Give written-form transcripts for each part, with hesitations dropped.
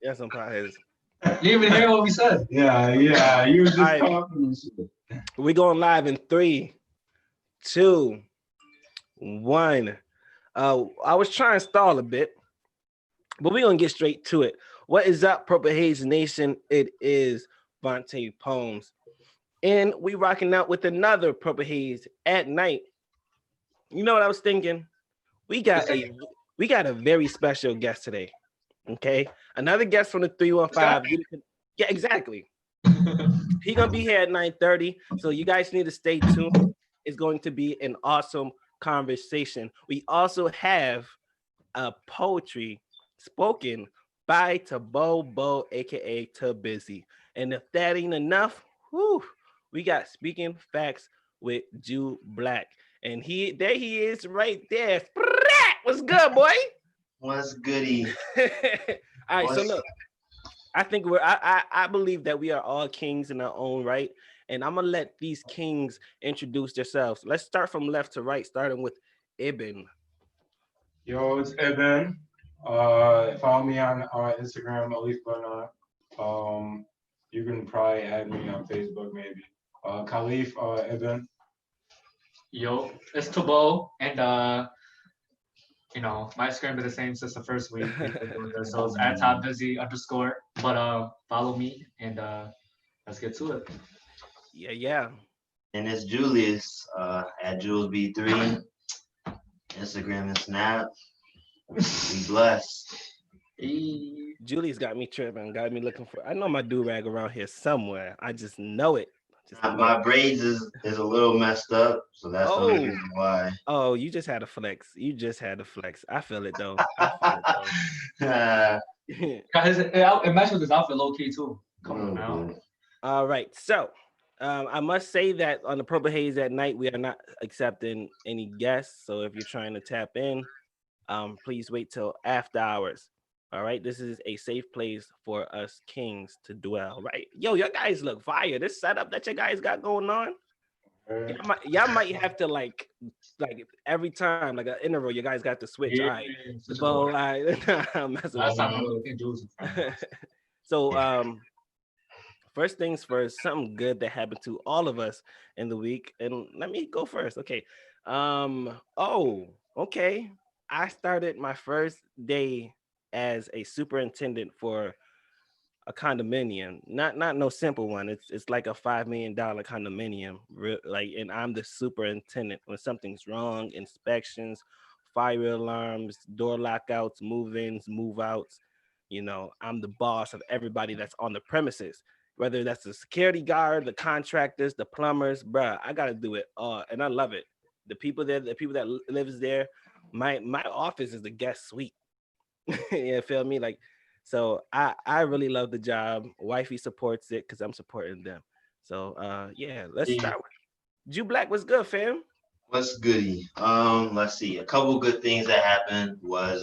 Yes, I'm PurpleHaze. You didn't even hear what we said. Yeah. You was just All right. talking and shit. We going live in 3, 2, 1. I was trying to stall a bit, but we're gonna get straight to it. What is up, PurpleHaze Nation? It is Vontae Poems, and we rocking out with another PurpleHaze at night. You know what I was thinking? We got a very special guest today. Okay, another guest from the 315. Yeah, exactly. He gonna be here at 9:30, so you guys need to stay tuned. It's going to be an awesome conversation. We also have a poetry spoken by Tabo, aka Too Busy. And if that ain't enough, whew, we got speaking facts with Jew Black. And he is right there. What's good, boy? What's goody? All right, so look, I think I believe that we are all kings in our own right. And I'm gonna let these kings introduce themselves. Let's start from left to right, starting with Ibn. Yo, it's Eben. Follow me on Instagram, Alif Bana. You can probably add me on Facebook, maybe. Khalif Eben. Yo, it's Tabo, and my Instagram is the same since the first week. So it's at @topbusy_. But follow me and let's get to it. Yeah. And it's Julius at JulesB3, Instagram and Snap. We blessed. Julie's got me tripping, got me looking for. I know my do-rag around here somewhere. I just know it. My braids is a little messed up, so that's the only reason why. Oh, you just had a flex. I feel it though. It matches with his outfit low key too. Come on now. All right, so I must say that on the PurpleHaze at night, we are not accepting any guests. So if you're trying to tap in, please wait till after hours. All right, this is a safe place for us kings to dwell. Right, yo, your guys look fire. This setup that you guys got going on, y'all might have to like every time, like an interval, you guys got to switch. All right, so first things first, something good that happened to all of us in the week, and let me go first. Okay, okay. I started my first day as a superintendent for a condominium, not no simple one. It's like a $5 million condominium, and I'm the superintendent. When something's wrong, inspections, fire alarms, door lockouts, move-ins, move-outs, I'm the boss of everybody that's on the premises. Whether that's the security guard, the contractors, the plumbers, bruh, I gotta do it all, and I love it. The people that lives there, my office is the guest suite. You feel me? So I really love the job. Wifey supports it because I'm supporting them. So let's start with Jew Black. What's good, fam? What's goody? Let's see. A couple good things that happened was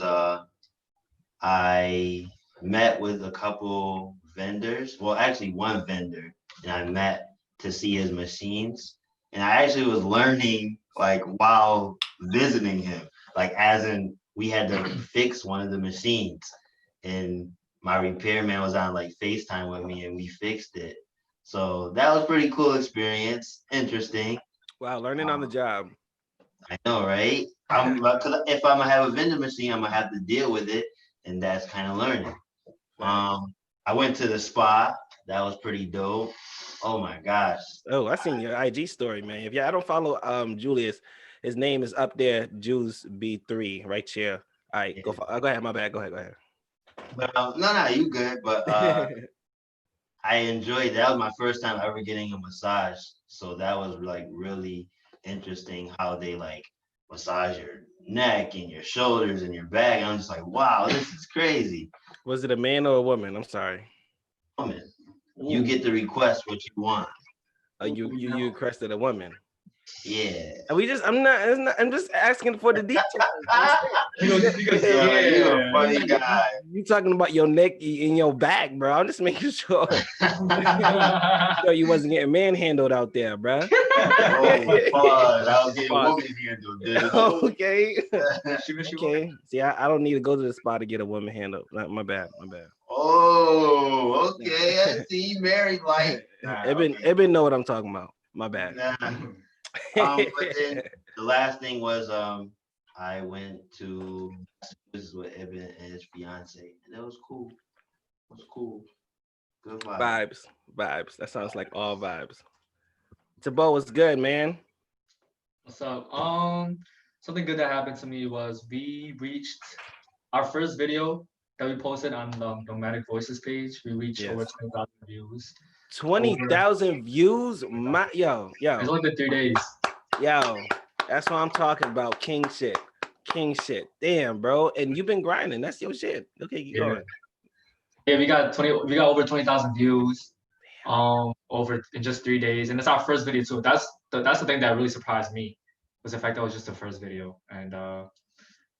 I met with a couple vendors. Well, actually one vendor, and I met to see his machines. And I actually was learning while visiting him, as in we had to fix one of the machines, and my repairman was on FaceTime with me, and we fixed it. So that was pretty cool experience. Interesting. Wow, learning on the job. I know, right? If I'm gonna have a vending machine, I'm gonna have to deal with it, and that's kind of learning. I went to the spa. That was pretty dope. Oh my gosh. Oh, I seen your IG story, man. I don't follow Julius, his name is up there, Jules B3, right here. All right, go ahead. My bad. Go ahead. Well, no, you good. But I enjoyed that. Was my first time ever getting a massage, so that was really interesting how they massage your neck and your shoulders and your back. I'm just wow, this is crazy. Was it a man or a woman? I'm sorry. Woman. You get to request what you want. You requested a woman. Yeah. I'm just asking for the details. You're a funny guy. You talking about your neck and your back, bro. I'm just making sure. You wasn't getting manhandled out there, bro. I was getting woman handled, dude. Okay. Okay. See, I don't need to go to the spa to get a woman handled. My bad. Oh, okay. I see you married life. Eben know what I'm talking about. My bad. Nah. But then the last thing was I went to this is with Eben and his fiance, and it was cool. It was cool. Good vibe. Vibes. That sounds like all vibes. Tabo was good, man. What's up? Something good that happened to me was we reached our first video that we posted on the Nomadic Voices page. We reached over Yes. 20,000 views. 20,000 views. My It's yo. only been 3 days. Yo, that's what I'm talking about. King shit. King shit. Damn, bro. And you've been grinding. That's your shit. Okay, you going. Yeah, we got over 20,000 views over in just 3 days. And it's our first video too. That's the thing that really surprised me, was the fact that it was just the first video. And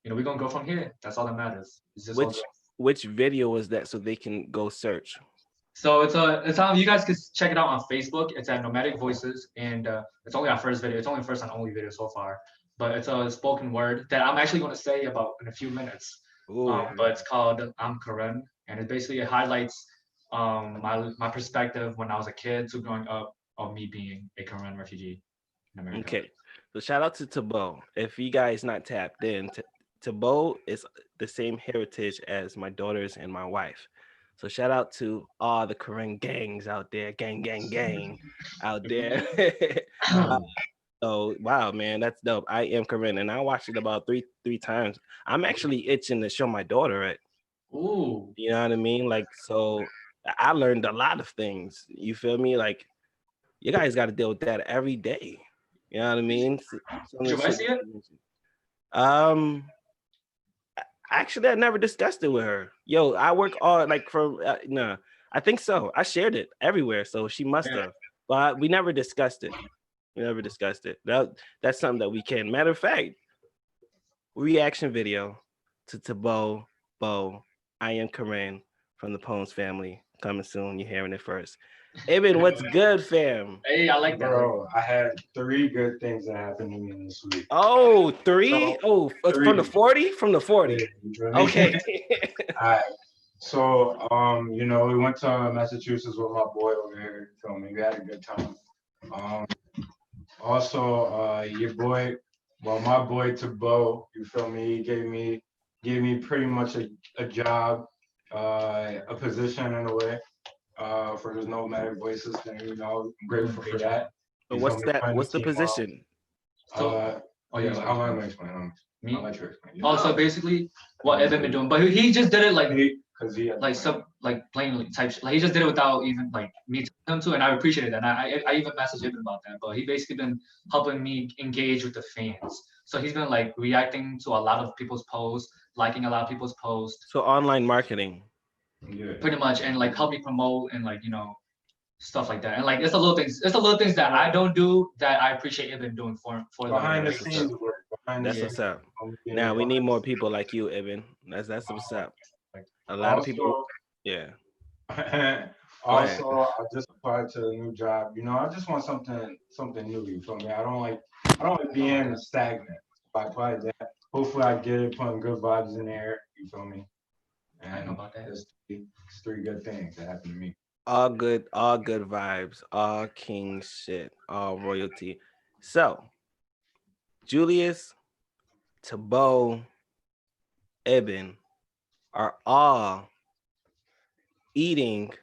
we're gonna go from here. That's all that matters. It's just all good. Which video was that so they can go search? So it's on, you guys can check it out on Facebook. It's at Nomadic Voices, and it's only our first video. It's only first and only video so far, but it's a spoken word that I'm actually going to say about in a few minutes. But it's called I'm Karen, and it highlights my perspective when I was a kid to growing up of me being a Karen refugee in America. Okay, so shout out to Tabo. If you guys not tapped in, Tabo is the same heritage as my daughters and my wife. So shout out to all the Korean gangs out there, gang out there. So wow, man, that's dope. I am Korean, and I watched it about three times. I'm actually itching to show my daughter it. Ooh. You know what I mean? Like, so I learned a lot of things. You feel me? Like, you guys got to deal with that every day. You know what I mean? Did your wife see it? Actually, I never discussed it with her. Yo, I work all like from no, I think so. I shared it everywhere, so she must have. But we never discussed it. We never discussed it. That's something that we can. Matter of fact, reaction video to Tabo Bo. I am Karen from the Poems family. Coming soon. You're hearing it first. Eben, what's good, fam? Hey, I like that. Bro, I had 3 good things that happened to me this week. Oh, 3? So, It's from the 40? From the 40. Okay. All right. So, we went to Massachusetts with my boy over here. You feel me? We had a good time. Also, my boy Tabo, you feel me? He gave me pretty much a job, a position in a way, for his Nomadic Voices thing. I'm grateful for that. So what's that? What's the position? I'll let him explain. Me? I'll let you explain. So basically, what Evan been doing, but he just did it like plainly type shit. Like he just did it without even like me telling him to, and I appreciated that. And I even messaged him about that. But he basically been helping me engage with the fans. So he's been like reacting to a lot of people's posts, liking a lot of people's posts. So online marketing. Yeah. Pretty much, and like help me promote and like stuff like that. And like it's the little things that I don't do that I appreciate Evan doing for behind the scenes work. That's what's up. Now we need more people like you, Evan. That's what's up. A lot of people. Yeah. Also, I just applied to a new job. I just want something new. You feel me? I don't like being stagnant. I applied that. Hopefully, I get it. Putting good vibes in the air. You feel me? And I know about that. There's 3 good things that happened to me. All good vibes, all king shit, all royalty. So, Julius, Tabo, Eben are all eating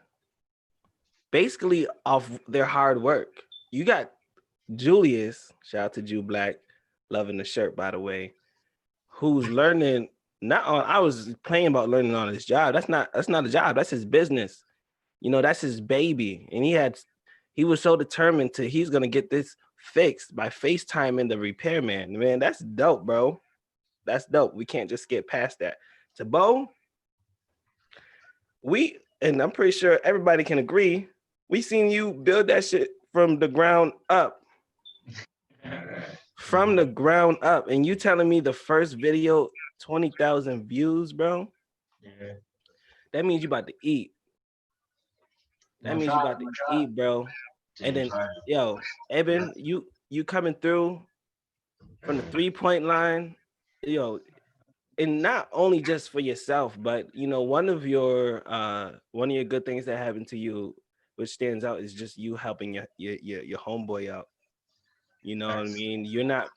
basically off their hard work. You got Julius, shout out to Jew Black, loving the shirt, by the way, who's learning I was playing about learning on his job. That's not a job, that's his business. That's his baby. And he was so determined he's gonna get this fixed by FaceTiming the repairman. Man, that's dope, bro. That's dope. We can't just get past that. Tabo, and I'm pretty sure everybody can agree, we seen you build that shit from the ground up. From the ground up. And you telling me the first video, 20,000 views, bro? Yeah. That means you about to eat. That means you about to eat, bro. And then, yo, Eben, you coming through from the 3-point line. Yo, and not only just for yourself, but one of your good things that happened to you, which stands out, is just you helping your homeboy out. You know what I Thanks. mean? You're not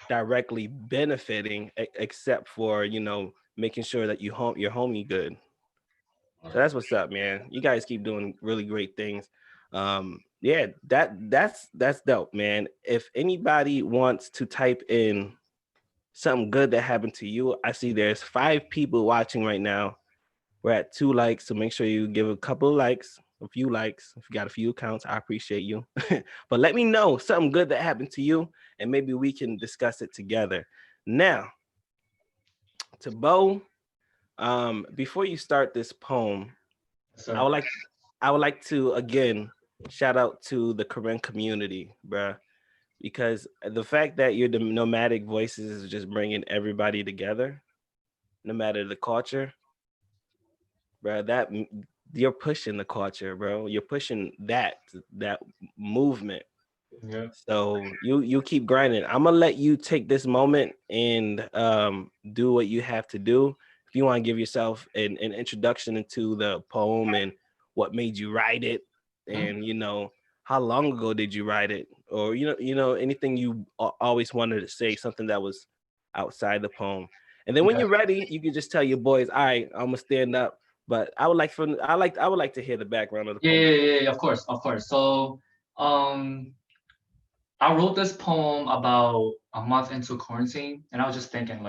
directly benefiting except for making sure that your homie good. So that's what's up, man. You guys keep doing really great things. Yeah, that's dope, man. If anybody wants to type in something good that happened to you, I see there's 5 people watching right now. We're at 2 likes, so make sure you give a couple of likes, a few likes. If you got a few accounts, I appreciate you. But let me know something good that happened to you, and maybe we can discuss it together. Now, Tabo, before you start this poem, So I would like to again shout out to the Korean community, bruh, because the fact that you're the nomadic voices is just bringing everybody together, no matter the culture, bro. You're pushing the culture, bro. You're pushing that movement. yeah. So you keep grinding. I'm gonna let you take this moment and do what you have to do. If you want to give yourself an introduction into the poem and what made you write it, and how long ago did you write it, or anything you always wanted to say, something that was outside the poem. And then when Yeah. you're ready, you can just tell your boys, "All right, I'm gonna stand up." But I would like to hear the background of the Yeah, poem. yeah, yeah, yeah, of course, of course. So, um, I wrote this poem about a month into quarantine, and I was just thinking,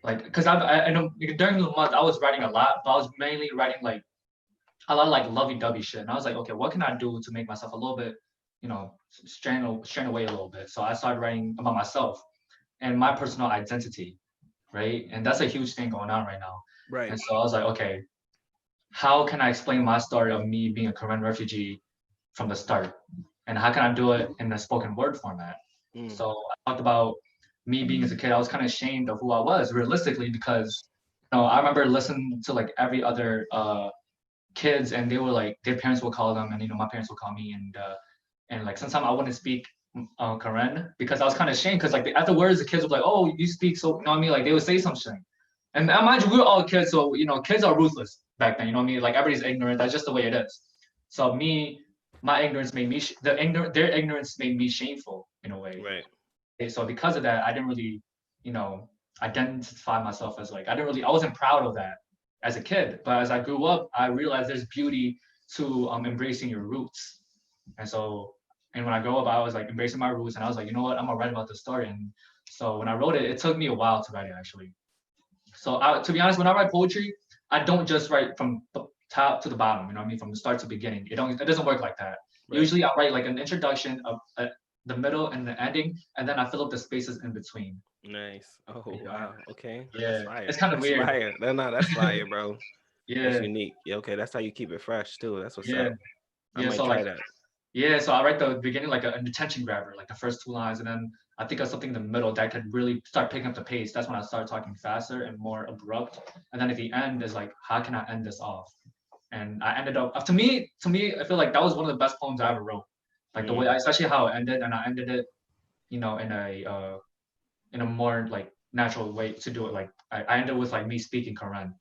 because I know during the month I was writing a lot, but I was mainly writing like a lot of like lovey-dovey shit, and I was like, okay, what can I do to make myself a little bit, strain away a little bit? So I started writing about myself and my personal identity, right? And that's a huge thing going on right now. Right. And so I was like, okay, how can I explain my story of me being a Korean refugee from the start? And how can I do it in a spoken word format? Mm. So I talked about me being as a kid, I was kind of ashamed of who I was realistically because I remember listening to like every other kids and they were like their parents would call them and my parents would call me and like sometimes I wouldn't speak Korean because I was kind of ashamed because like afterwards the kids would be like, oh, you speak, so you know what I mean, like they would say some shit. And mind you, we were all kids, so kids are ruthless back then, you know what I mean, like everybody's ignorant, that's just the way it is. So my ignorance made me their ignorance made me shameful in a way. Right. And so because of that I didn't really you know identify myself as like I wasn't proud of that as a kid, but as I grew up I realized there's beauty to embracing your roots. And so, and when I grow up, I was like embracing my roots, and I was like, you know what, I'm gonna write about this story. And so when I wrote it, it took me a while to write it actually. So to be honest, when I write poetry, I don't just write from the top to the bottom. You know what I mean? From the start to beginning. It doesn't work like that. Right. Usually, I write like an introduction of the middle and the ending, and then I fill up the spaces in between. Nice. Oh You know? wow. Okay. That's Yeah, fire. it's kind of That's weird. fire. No, that's fire, bro. That's Yeah, unique. Yeah, okay. That's how you keep it fresh too. That's what's yeah, up. I yeah. might So try like that. Yeah, so I write the beginning like a attention grabber, like the first 2 lines, and then I think of something in the middle that could really start picking up the pace. That's when I start talking faster and more abrupt. And then at the end is like, how can I end this off? And I ended up to me, I feel like that was one of the best poems I ever wrote. Like the way, especially how it ended, and I ended it, in a more like natural way to do it. Like I ended with like me speaking Korean.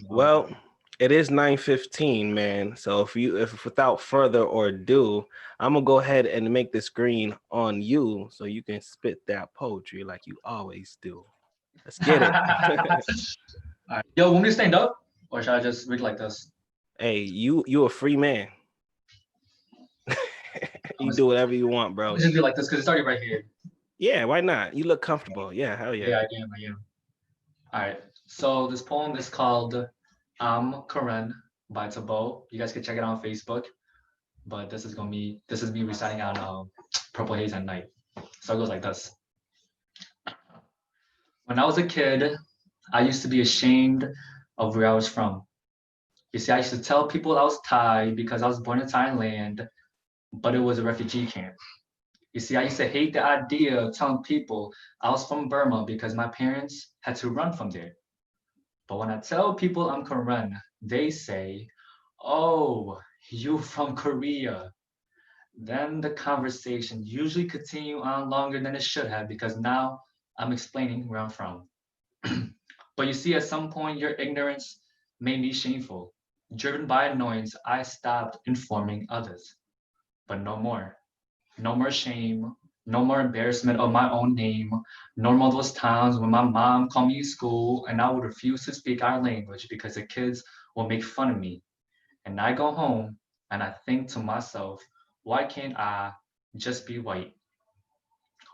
Well, it is 9:15, man. So if without further ado, I'm gonna go ahead and make this green on you so you can spit that poetry like you always do. Let's get it. Alright. Yo, want me to stand up, or should I just read like this? Hey, you a free man. You do whatever you want, bro. I'll just do like this because it's already right here. Yeah, why not? You look comfortable. Yeah, hell yeah. Yeah, I am. All right. So this poem is called I'm Karen by Tabo. You guys can check it out on Facebook. But this is me reciting on Purple Haze at night. So it goes like this. When I was a kid, I used to be ashamed of where I was from. You see, I used to tell people I was Thai because I was born in Thailand, but it was a refugee camp. You see, I used to hate the idea of telling people I was from Burma because my parents had to run from there. But when I tell people I'm Korean, they say, "Oh, you from Korea." Then the conversation usually continue on longer than it should have because now I'm explaining where I'm from. But you see, at some point, your ignorance made me shameful. Driven by annoyance, I stopped informing others. But no more. No more shame. No more embarrassment of my own name. No more those times when my mom called me in school and I would refuse to speak our language because the kids will make fun of me. And I go home and I think to myself, why can't I just be white?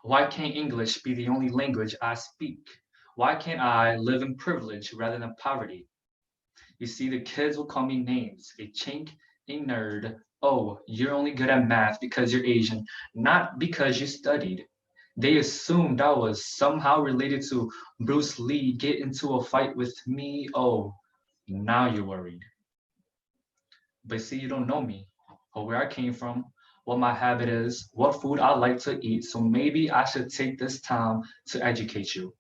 Why can't English be the only language I speak? Why can't I live in privilege rather than poverty? You see, the kids will call me names, a chink, a nerd. Oh, you're only good at math because you're Asian, not because you studied. They assumed I was somehow related to Bruce Lee, get into a fight with me. Oh, now you're worried. But see, you don't know me or where I came from, what my habit is, what food I like to eat. So maybe I should take this time to educate you.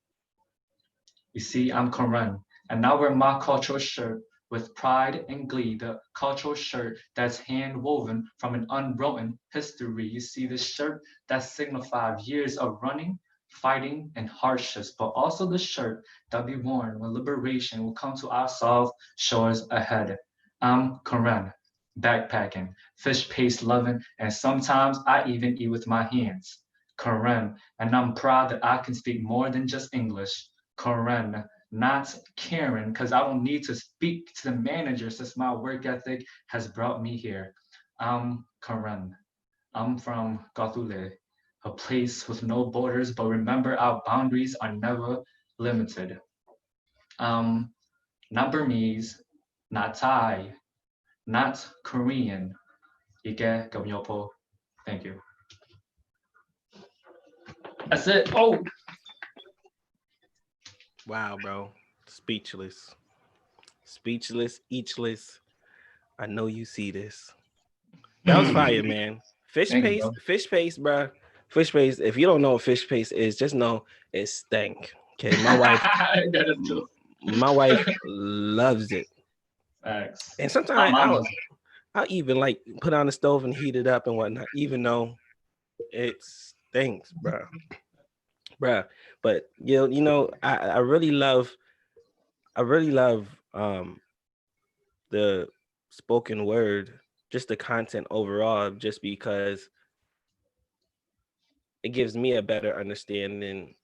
You see, I'm Karen, and now wear my cultural shirt with pride and glee, the cultural shirt that's hand woven from an unwritten history. You see, the shirt that signifies years of running, fighting, and hardships, but also the shirt that be worn when liberation will come to our soft shores ahead. I'm Karen, backpacking, fish paste loving, and sometimes I even eat with my hands. Karen, and I'm proud that I can speak more than just English. Karen, not Karen, because I don't need to speak to the manager since my work ethic has brought me here. I'm Karen. I'm from Gathule, a place with no borders, but remember our boundaries are never limited. Um, Not Burmese, not Thai, not Korean. Ike Gamyopo. Thank you. That's it. Oh, Wow, bro. Speechless. Speechless, eachless. I know you see this. That was fire, man. thank you, bro. Fish paste, bro. Fish paste. If you don't know what fish paste is, just know it stank. Okay, my wife, I got it too. my wife loves it, Facts. and My sometimes mom loves I'll even like put on the stove and heat it up and whatnot, even though it stinks, bro. But I really love the spoken word, just the content overall, just because it gives me a better understanding,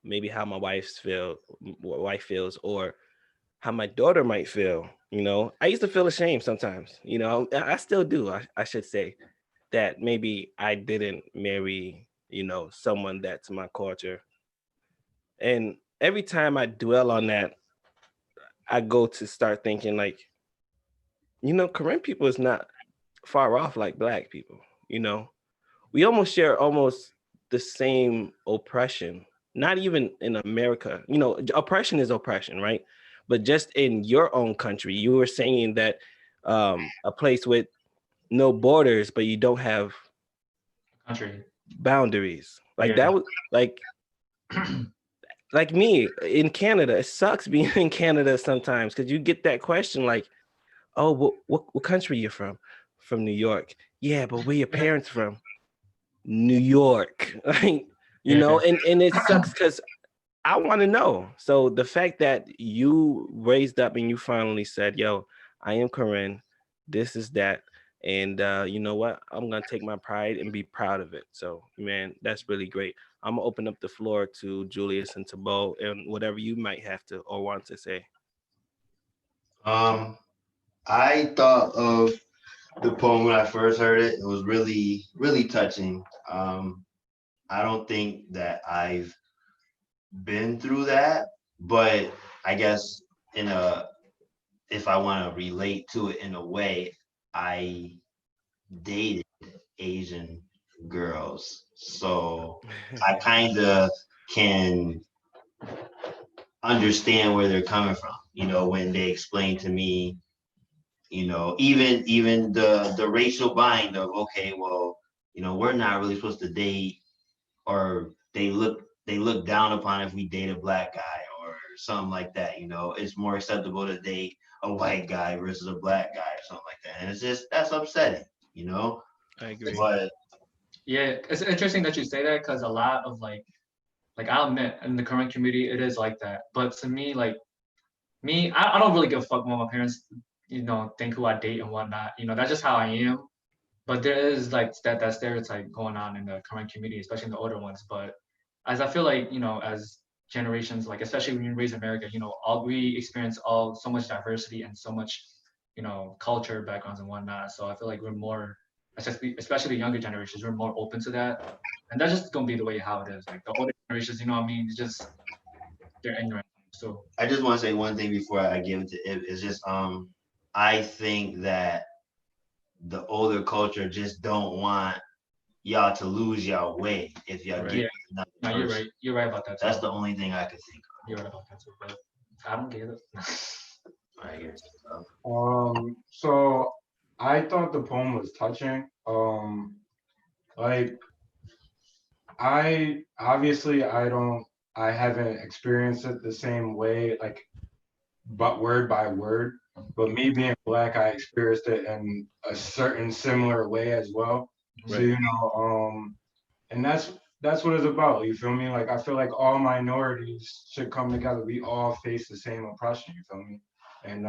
maybe how my wife feels, or how my daughter might feel. I used to feel ashamed sometimes. I still do. I should say that maybe I didn't marry, someone that's my culture. And every time I dwell on that, I go to start thinking like, Korean people is not far off like black people. You know, we almost share almost the same oppression. Not even in America. Oppression is oppression, right? But just in your own country, you were saying that a place with no borders, but you don't have country. boundaries. Like Yeah. that was like me in Canada. It sucks being in Canada sometimes because you get that question like, "Oh, what country you from?" From New York. Yeah, but where your parents from? New York. Like, Yeah. and it sucks because I want to know. So the fact that you raised up and you finally said, "Yo, I am Corinne. This is that." And you know what? I'm gonna take my pride and be proud of it. So, man, that's really great. I'm gonna open up the floor to Julius and Tabo and whatever you might have to or want to say. Um, I thought of the poem when I first heard it. It was really, really touching. I don't think that I've been through that, but I guess in a if I want to relate to it in a way, I dated Asian girls. So I kind of can understand where they're coming from, when they explain to me, even the racial bind of, okay, well, we're not really supposed to date, or they look down upon if we date a black guy or something like that. It's more acceptable to date a white guy versus a black guy or something like that. And it's just that's upsetting, I agree. but Yeah, it's interesting that you say that because a lot of like Like I'll admit, in the current community, it is like that. But to me, like I don't really give a fuck what my parents, think who I date and whatnot. That's just how I am. But there is like that stereotype going on in the current community, especially in the older ones. But as I feel like, as generations, like especially when you raise America, all we experience all so much diversity and so much, culture backgrounds and whatnot. So I feel like we're more, especially the younger generations, we're more open to that. And that's just gonna be the way how it is. Like the older generations, you know what I mean? It's just they're ignorant. So I just want to say one thing before I give it to Ib. It's just I think that the older culture just don't want y'all to lose y'all way if y'all Right. get yeah, another no, you're person. right. You're right about that too. That's the only thing I could think of. You're right about that too, but I don't get it. Right here. So I thought the poem was touching. Like I obviously I haven't experienced it the same way, like but word by word. But me being black, I experienced it in a certain similar way as well. So Right. and that's what it's about. You feel me? Like I feel like all minorities should come together. We all face the same oppression. You feel me? And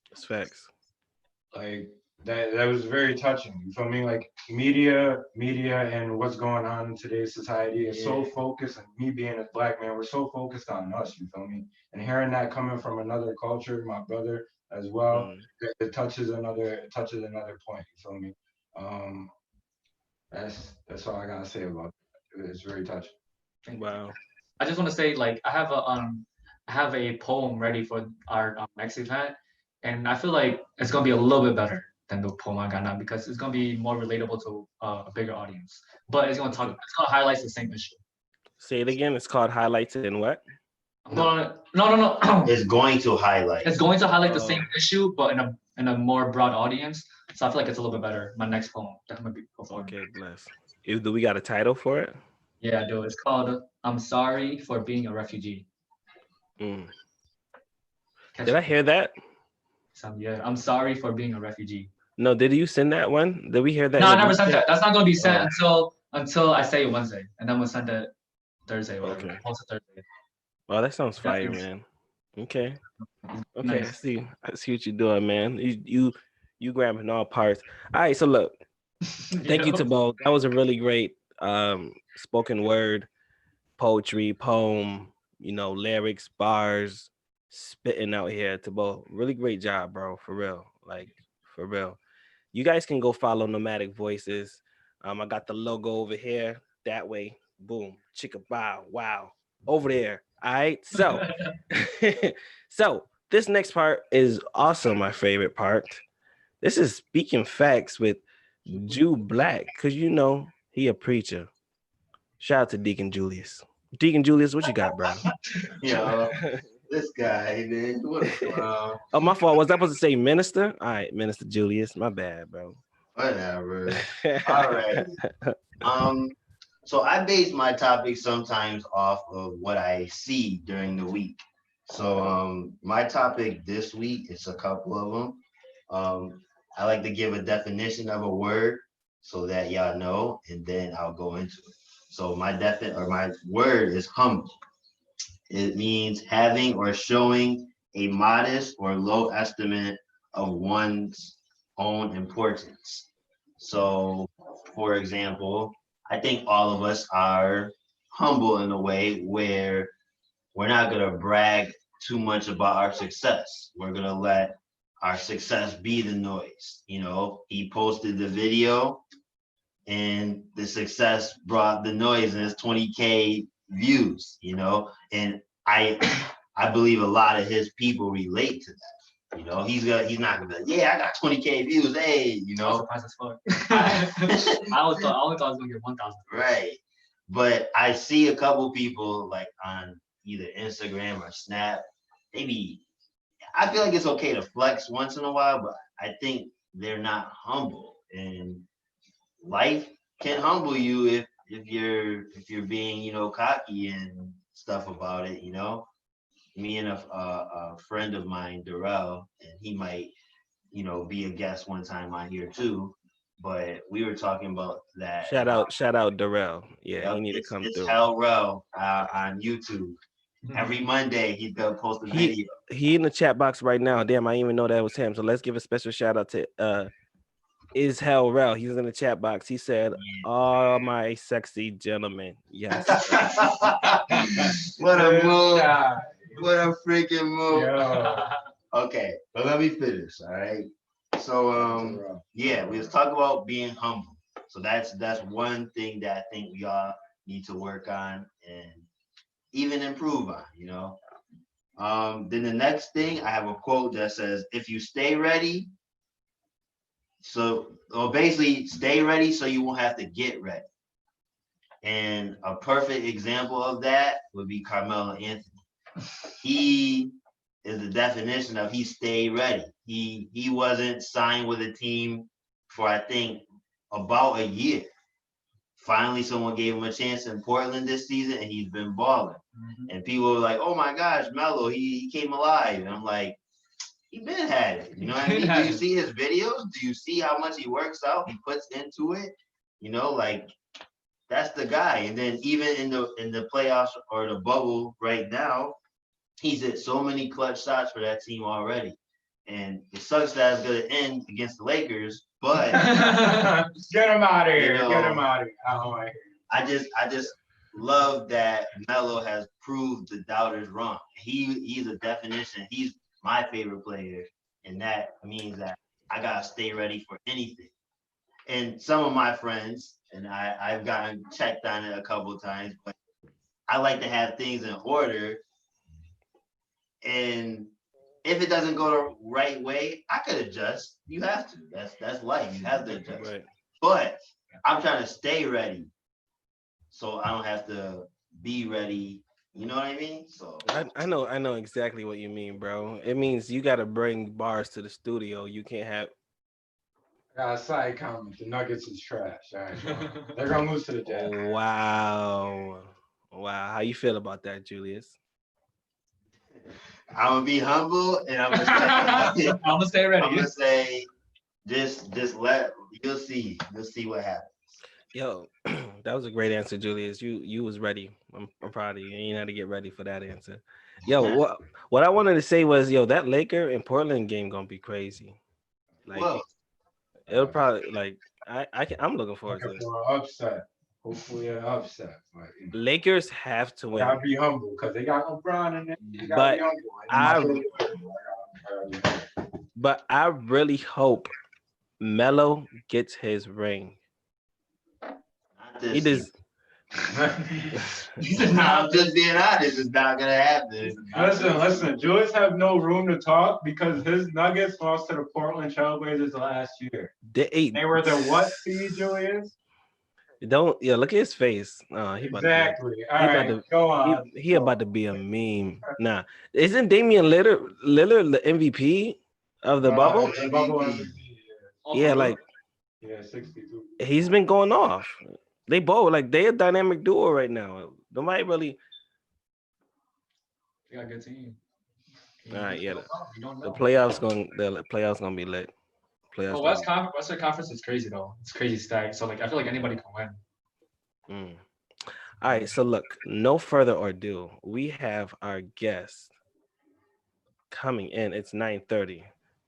That's facts. like that was very touching. You feel me? Like media and what's going on in today's society is so focused, and me being a black man, we're so focused on us, you feel me? And hearing that coming from another culture, my brother as well, it touches another point, you feel me? Um that's all I gotta say about it. It's very touching. Wow. I just want to say, like, I have a poem ready for our next event, and I feel like it's gonna be a little bit better than the poem I got now because it's gonna be more relatable to a bigger audience. But it's gonna highlight the same issue. Say it again. It's called Highlights in what? No. It's going to highlight. It's going to highlight the Oh. same issue, but in a more broad audience. So I feel like it's a little bit better. My next poem definitely be before. Okay, bless. Do we got a title for it? Yeah, dude. It's called "I'm Sorry for Being a Refugee." Mm. Catch Did I it. hear that? Yeah, I'm sorry for being a refugee. No, did you send that one? Did we hear that? No, in I the never group sent chat? that. That's not gonna be sent until I say it Wednesday, and then we'll send it Thursday, whatever. Okay. Post it Thursday. Oh, that sounds fire, Definitely. man. Okay. Okay, Nice. I see what you're doing, man. You grabbing all parts. All right, so look, thank you, Tabo. That was a really great spoken word, poetry, poem, lyrics, bars, spitting out here, Tabo. Really great job, bro. For real. Like, for real. You guys can go follow Nomadic Voices. I got the logo over here. That way. Boom. Chicka bow. Wow. Over there. All right. So, so this next part is also my favorite part. This is speaking facts with Jew Black, because he a preacher. Shout out to Deacon Julius. Deacon Julius, what you got, bro? Yo, this guy, man. What a clown. Oh, my fault. Was I supposed to say minister? All right, Minister Julius. My bad, bro. Whatever. All right. So I base my topics sometimes off of what I see during the week. So my topic this week is a couple of them. I like to give a definition of a word so that y'all know, and then I'll go into it. So my word is humble. It means having or showing a modest or low estimate of one's own importance. So, for example, I think all of us are humble in a way where we're not going to brag too much about our success. We're going to let our success be the noise. He posted the video and the success brought the noise, and it's 20K views, and I believe a lot of his people relate to that. He's not gonna be like, yeah, I got 20K views, hey, I was surprised as fuck. I only thought I was gonna get 1,000. Right. But I see a couple people like on either Instagram or Snap, I feel like it's okay to flex once in a while, but I think they're not humble, and life can humble you if you're being cocky and stuff about it. Me and a friend of mine, Darrell, and he might be a guest one time on here too. but we were talking about that. Shout out Darrell. Yeah, Yep, he need to come it's through. Hell Rel on YouTube. Every Monday he's gonna post a video. He in the chat box right now. Damn, I didn't even know that was him. So let's give a special shout out to Is Hell Rel. He's in the chat box. He said, "Oh my sexy gentlemen." Yes. What a move. Yeah. What a freaking move. Yo. Okay, but let me finish. All right. So yeah, we was talking about being humble. So that's one thing that I think we all need to work on and even improve on, you know. Then the next thing, I have a quote that says, if you stay ready, or basically stay ready so you won't have to get ready. And a perfect example of that would be Carmelo Anthony. He is the definition of he stayed ready. He wasn't signed with a team for I think about a year. Finally, someone gave him a chance in Portland this season, and he's been balling. And people were like, "Oh my gosh, Melo, he came alive." And I'm like, he been had it. You know what I mean? Do you see his videos? Do you see how much he works out? He puts into it. You know, like that's the guy. And then even in the playoffs or the bubble right now, he's hit so many clutch shots for that team already. And it sucks that it's gonna end against the Lakers, but Get him out of here. You know, Get him out of here. I don't like it. I just love that Melo has proved the doubters wrong. He's a definition. He's my favorite player, and that means that I gotta stay ready for anything. And some of my friends, and I've gotten checked on it a couple of times, but I like to have things in order. And if it doesn't go the right way, I could adjust. You have to. That's life. You have to adjust. Right. But I'm trying to stay ready, so I don't have to be ready. You know what I mean? So I know exactly what you mean, bro. It means you got to bring bars to the studio. You can't have. Side comment. The Nuggets is trash. All right, they're gonna lose to the Jazz. Wow. How you feel about that, Julius? I'm gonna be humble, and I'm gonna stay ready. I'm gonna say, just you'll see what happens. Yo, that was a great answer, Julius. You was ready. I'm proud of you. You know how to get ready for that answer. Yo, what I wanted to say was, that Laker and Portland game gonna be crazy. Like Whoa. it'll probably I'm looking forward to it. For an upset. Hopefully an upset. But, Lakers have to win. gotta be humble because they got LeBron in it. You gotta But be humble. But I really hope Melo gets his ring. He does. I'm just being honest. It's not gonna happen. Listen. Julius have no room to talk because his Nuggets lost to the Portland Trailblazers last year. They were the what seed, Julius? Look at his face. Exactly. All right, go on. He about to be a meme. Nah, isn't Damian Lillard the MVP of the bubble? The bubble MVP, Yeah, like 62. he's been going off. They both they're a dynamic duo right now. Nobody really. They got a good team. All right, yeah. The playoffs gonna be lit. Western Conference is crazy though. It's crazy stacked. So I feel like anybody can win. All right, so look, no further ado. We have our guest coming in. It's 9:30.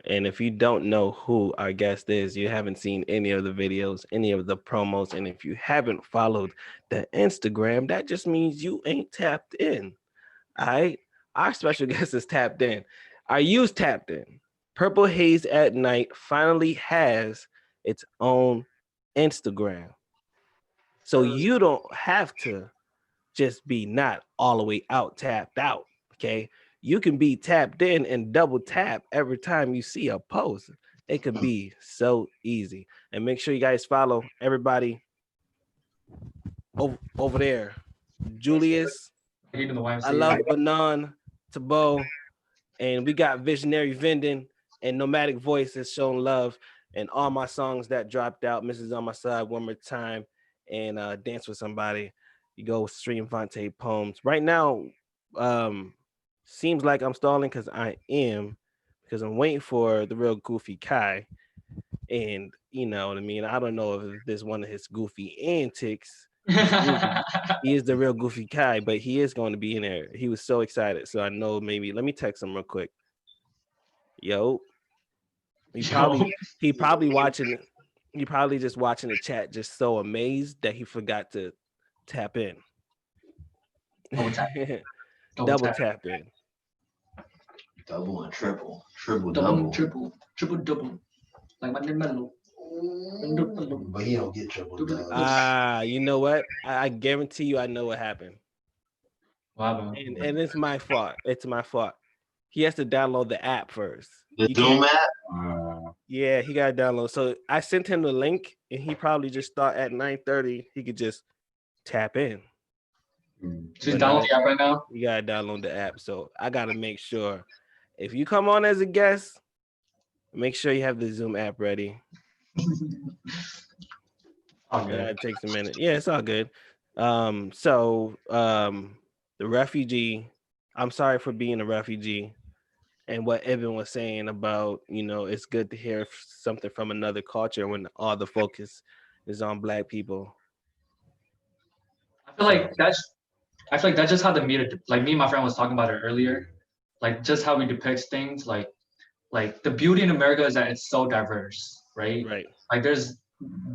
And if you don't know who our guest is, you haven't seen any of the videos, any of the promos, and if you haven't followed the Instagram, that just means you ain't tapped in. All right, our special guest is tapped in. Are you tapped in? Purple Haze at Night finally has its own Instagram. So you don't have to just be not all the way out tapped out, okay? You can be tapped in and double tap every time you see a post. It could be so easy. And make sure you guys follow everybody over there. Julius, I love Banan, Tabo, and we got Visionary Vending and Nomadic Voices showing love, and all my songs that dropped out. Mrs. On My Side, One More Time, and Dance With Somebody. You go stream Vontae Poems. Right now, seems like I'm stalling because I'm waiting for the real Goofy Kai, and you know what I mean. I don't know if this one of his goofy antics. He is the real goofy guy, but he is going to be in there. He was so excited, so I know maybe. Let me text him real quick. Yo, he probably watching. He probably just watching the chat, just so amazed that he forgot to tap in. Double tap. Double tap in. Double and triple. Triple Double, double. triple double. Like my name Melo. But he don't get triple double. You know what? I guarantee you I know what happened. Wow. And it's my fault. It's my fault. He has to download the app first. The You Zoom can't- app? Yeah, he got to download. So I sent him the link, and he probably just thought at 9:30 he could just tap in. She's But downloading the app right now. You gotta download the app. So I gotta make sure if you come on as a guest, make sure you have the Zoom app ready. Okay. It takes a minute. Yeah, it's all good. The refugee. I'm sorry for being a refugee, and what Evan was saying about, it's good to hear something from another culture when all the focus is on Black people. I feel like that's just how the media, like me and my friend was talking about it earlier, like just how we depict things, like the beauty in America is that it's so diverse, right? Right. Like there's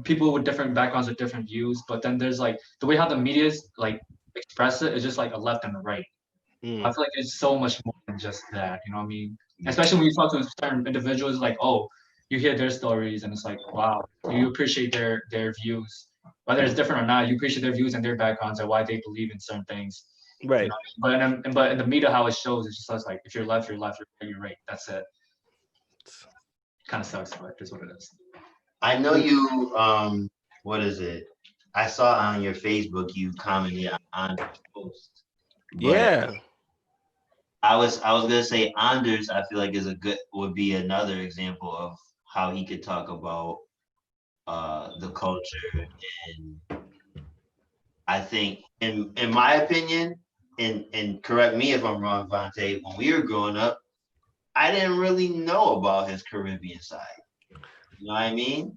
people with different backgrounds with different views, but then there's like the way how the media is like express it is just like a left and a right. I feel like it's so much more than just that, you know what I mean? Especially when you talk to certain individuals, like, oh, you hear their stories and it's like, wow, you appreciate their views. Whether it's different or not, you appreciate their views and their backgrounds and why they believe in certain things. Right. You know? But in the media, how it shows, it's just like, if you're left, you're left, you're right. That's it. Kind of sucks, but it's what it is. I know you, what is it? I saw on your Facebook you commented on the post. Yeah. I was gonna say Anders, I feel like would be another example of how he could talk about the culture. And I think in my opinion, and correct me if I'm wrong, Vontae, when we were growing up, I didn't really know about his Caribbean side. You know what I mean?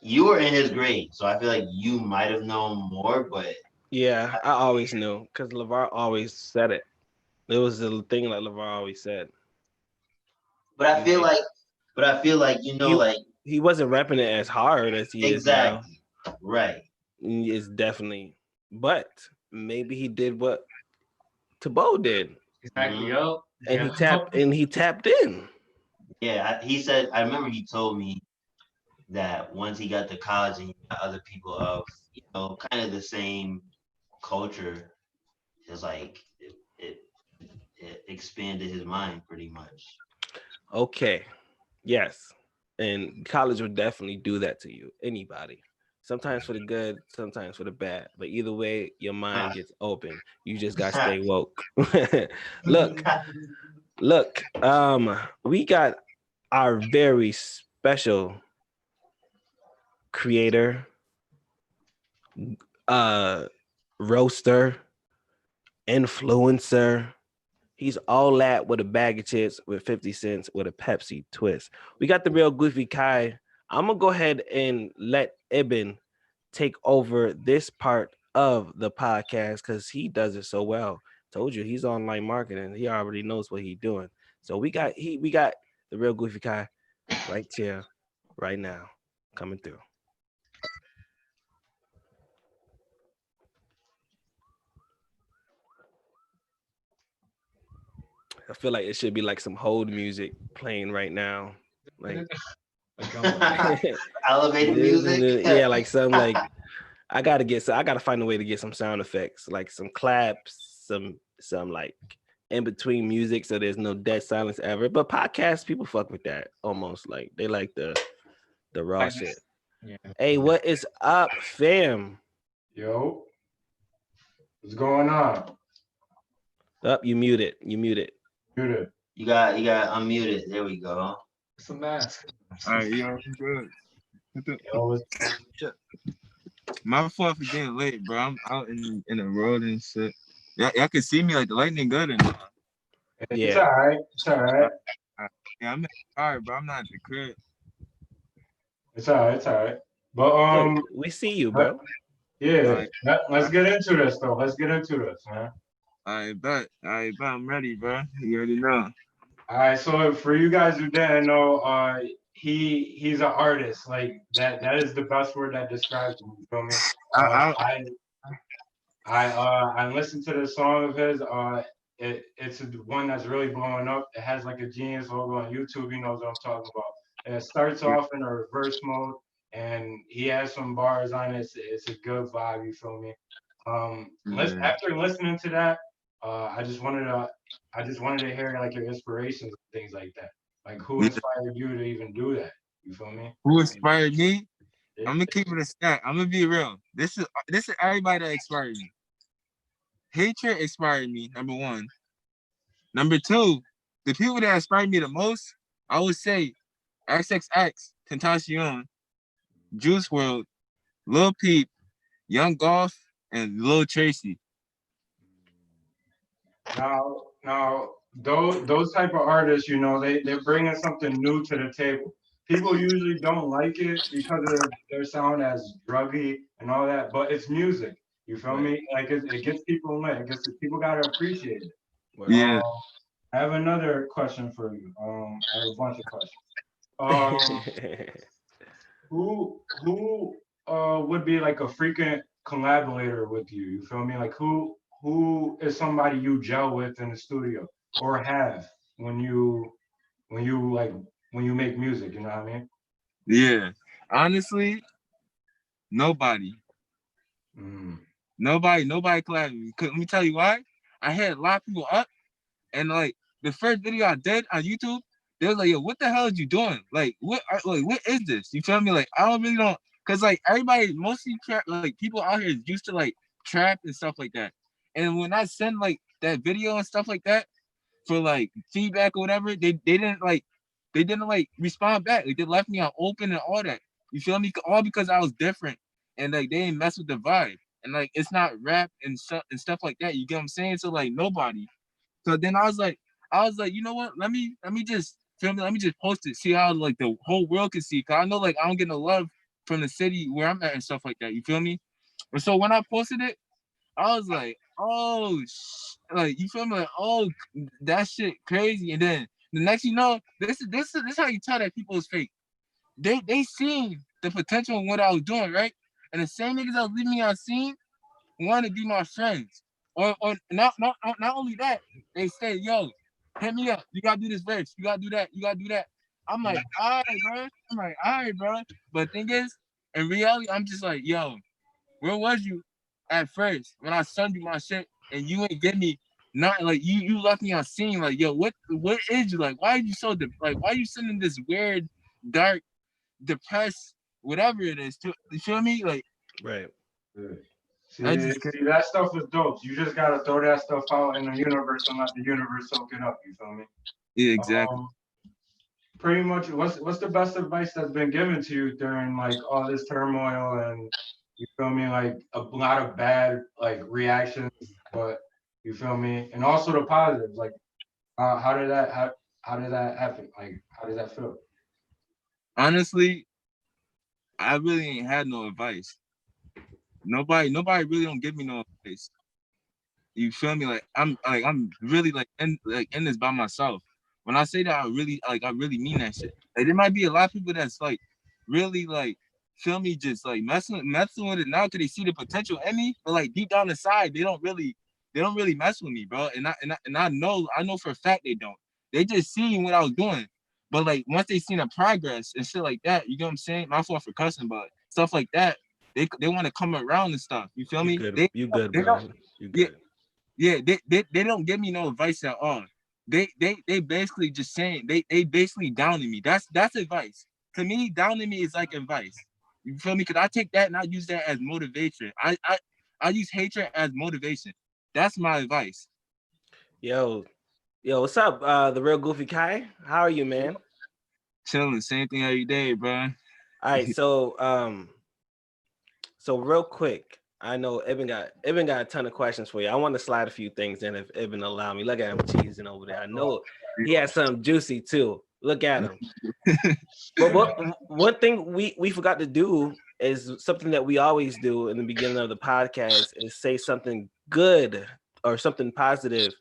You were in his grade, so I feel like you might have known more, but yeah, I always knew because LeVar always said it. It was the thing that LeVar always said. But I feel like he wasn't repping it as hard as he is now. Right. It's definitely, but maybe he did what Tabo did. Exactly, yo. And he tapped in. Yeah, I remember he told me that once he got to college and he got other people of, kind of the same culture, it's like it expanded his mind pretty much. Okay. Yes. And college will definitely do that to you. Anybody. Sometimes for the good, sometimes for the bad. But either way, your mind gets open. You just gotta stay woke. Look, we got our very special creator, roaster, influencer. He's all that with a bag of chips with 50 cents with a Pepsi twist. We got the real Goofy Kai. I'm gonna go ahead and let Ibn take over this part of the podcast because he does it so well. Told you he's online marketing. He already knows what he's doing. So we got the real Goofy Kai right here, right now, coming through. I feel like it should be like some hold music playing right now. Like elevator music. Yeah, like some like I gotta find a way to get some sound effects, like some claps, some like in between music so there's no dead silence ever. But podcasts, people fuck with that almost. Like they like the raw shit. Yeah. Hey, what is up, fam? Yo, what's going on? Up, you muted. Muted. You got unmuted. There we go. It's a mask. All right, yo, I'm good. Yo, My fault for getting late, bro. I'm out in the road and shit. Y'all can see me like the lightning good and It's all right. yeah, I'm in the car, bro. I'm not at the crib. It's all right. It's all right. But Look, we see you, bro. yeah. Alright. Let's get into this though. Let's get into this, man. I bet. I'm ready, bro. You already know. All right. So for you guys who didn't know, he's an artist. Like that is the best word that describes him. You feel me? I, I listened to the song of his. It's one that's really blowing up. It has like a Genius logo on YouTube. He knows what I'm talking about. And it starts off in a reverse mode, and he has some bars on it. It's a good vibe. You feel me? After listening to that, I just wanted to hear like your inspirations and things like that. Like who inspired you to even do that? You feel me? Who inspired me? Yeah. I'm gonna keep it a stack. I'm gonna be real. This is everybody that inspired me. Hatred inspired me, number one. Number two, the people that inspired me the most, I would say XXX, Tentacion, Juice World, Lil Peep, Young Golf, and Lil Tracy. Now, those type of artists, you know, they're bringing something new to the table. People usually don't like it because of their sound as druggy and all that, but it's music. You feel me? Like it gets people lit. People gotta appreciate it. Yeah. I have another question for you. I have a bunch of questions. Who would be like a frequent collaborator with you? You feel me? Like who is somebody you gel with in the studio or have when you make music? You know what I mean? Yeah. Honestly, nobody. Nobody collabed with me. 'Cause let me tell you why. I had a lot of people up, and like the first video I did on YouTube, they was like, "Yo, what the hell is you doing? Like, what is this?" You feel me? Like, I don't really know, cause like everybody, mostly like people out here is used to like trap and stuff like that. And when I send like that video and stuff like that for like feedback or whatever, they didn't like respond back. Like they left me on open and all that. You feel me? All because I was different, and like they didn't mess with the vibe. And like it's not rap and stuff like that. You get what I'm saying? So like nobody. So then I was like, you know what? Let me just film it. Let me just post it. See how like the whole world can see. Cause I know like I don't get no love from the city where I'm at and stuff like that. You feel me? And so when I posted it, I was like, oh, like you feel me? Like, oh, that shit crazy. And then the next you know, this is how you tell that people is fake. They seen the potential in what I was doing, right? And the same niggas that was leaving me on scene wanted to be my friends. Or not only that, they say, yo, hit me up. You gotta do this verse. You gotta do that. You gotta do that. I'm like, all right, bro. But thing is, in reality, I'm just like, yo, where was you at first when I sent you my shit and you ain't get me not like you left me on scene like, yo, what is you like? Why are you so why are you sending this weird, dark, depressed, whatever it is to you feel me? Like Right. See, that stuff is dope. You just gotta throw that stuff out in the universe and let the universe soak it up. You feel me? Yeah, exactly. Pretty much, what's the best advice that's been given to you during like all this turmoil and you feel me, like a lot of bad like reactions, but you feel me, and also the positives. Like, how did that happen? Like, how does that feel? Honestly, I really ain't had no advice. Nobody really don't give me no advice. You feel me? Like I'm really like in this by myself. When I say that, I really mean that shit. Like there might be a lot of people that's like really like feel me, just like messing with it now because they see the potential in me, but like deep down inside they don't really mess with me, bro. And I know for a fact they don't. They just seen what I was doing, but like once they seen the progress and shit like that, you know what I'm saying? My fault for cussing, but stuff like that, they want to come around and stuff. You feel me? You good, bro. You good. Yeah, they don't give me no advice at all. They basically just saying they basically downing me. That's advice. To me, downing me is like advice. You feel me? Cause I take that and I use that as motivation. I use hatred as motivation. That's my advice. Yo, what's up? The real Goofy Kai. How are you, man? Chilling, same thing every day, bro. All right, so real quick. I know Ibn got a ton of questions for you. I want to slide a few things in if Ibn allow me. Look at him cheesing over there. I know he has something juicy too. Look at him. But one thing we forgot to do is something that we always do in the beginning of the podcast is say something good or something positive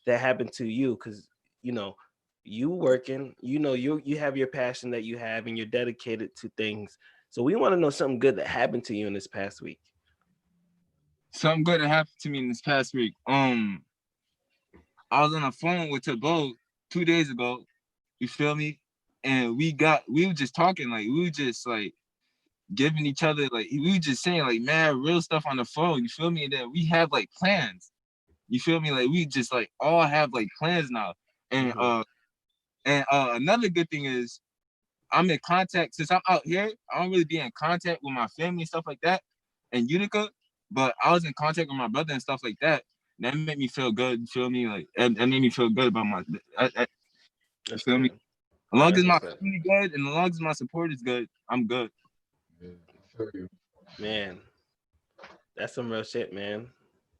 that happened to you, because you know you working, you have your passion that you have and you're dedicated to things. So we want to know something good that happened to you in this past week. Something good that happened to me in this past week. I was on the phone with Tabo 2 days ago. You feel me? And we were just talking, like we were just like giving each other, like we were just saying like mad real stuff on the phone. You feel me? And then we have like plans. You feel me? Like we just like all have like plans now. And another good thing is I'm in contact since I'm out here. I don't really be in contact with my family and stuff like that in Utica, but I was in contact with my brother and stuff like that. That made me feel good. You feel me? Like that made me feel good about you feel me? As long as my family good and as long as my support is good, I'm good. Yeah, I feel you. Man, that's some real shit, man.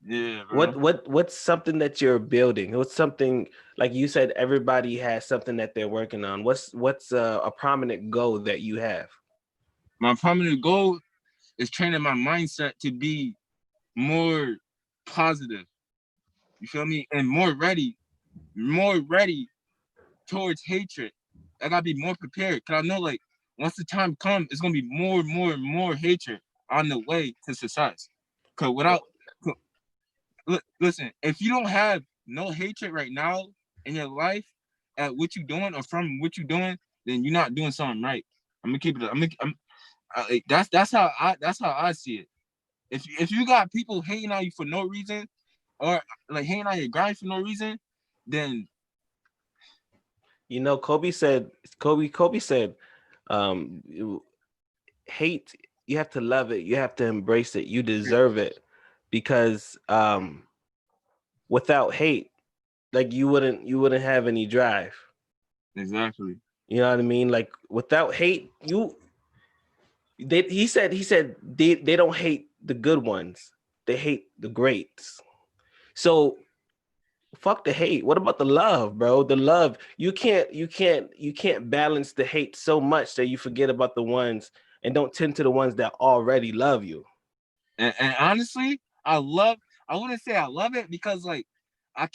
Yeah, bro. What's something that you're building? What's something, like you said, everybody has something that they're working on. What's a prominent goal that you have? My prominent goal is training my mindset to be more positive. You feel me? And more ready towards hatred. I gotta be more prepared. Cause I know like once the time comes, it's gonna be more and more hatred on the way to success. Cause listen, if you don't have no hatred right now in your life at what you're doing or from what you're doing, then you're not doing something right. I'm gonna keep it. Like, that's how I see it. If you got people hating on you for no reason, or like hating on your grind for no reason, then Kobe said, hate, you have to love it, you have to embrace it, you deserve it, because without hate, like you wouldn't have any drive. exactly. You know what I mean? Like without hate, he said they don't hate the good ones, they hate the greats. So fuck the hate. What about the love, bro? The love. You can't balance the hate so much that you forget about the ones and don't tend to the ones that already love you. And honestly, I wouldn't say I love it because like I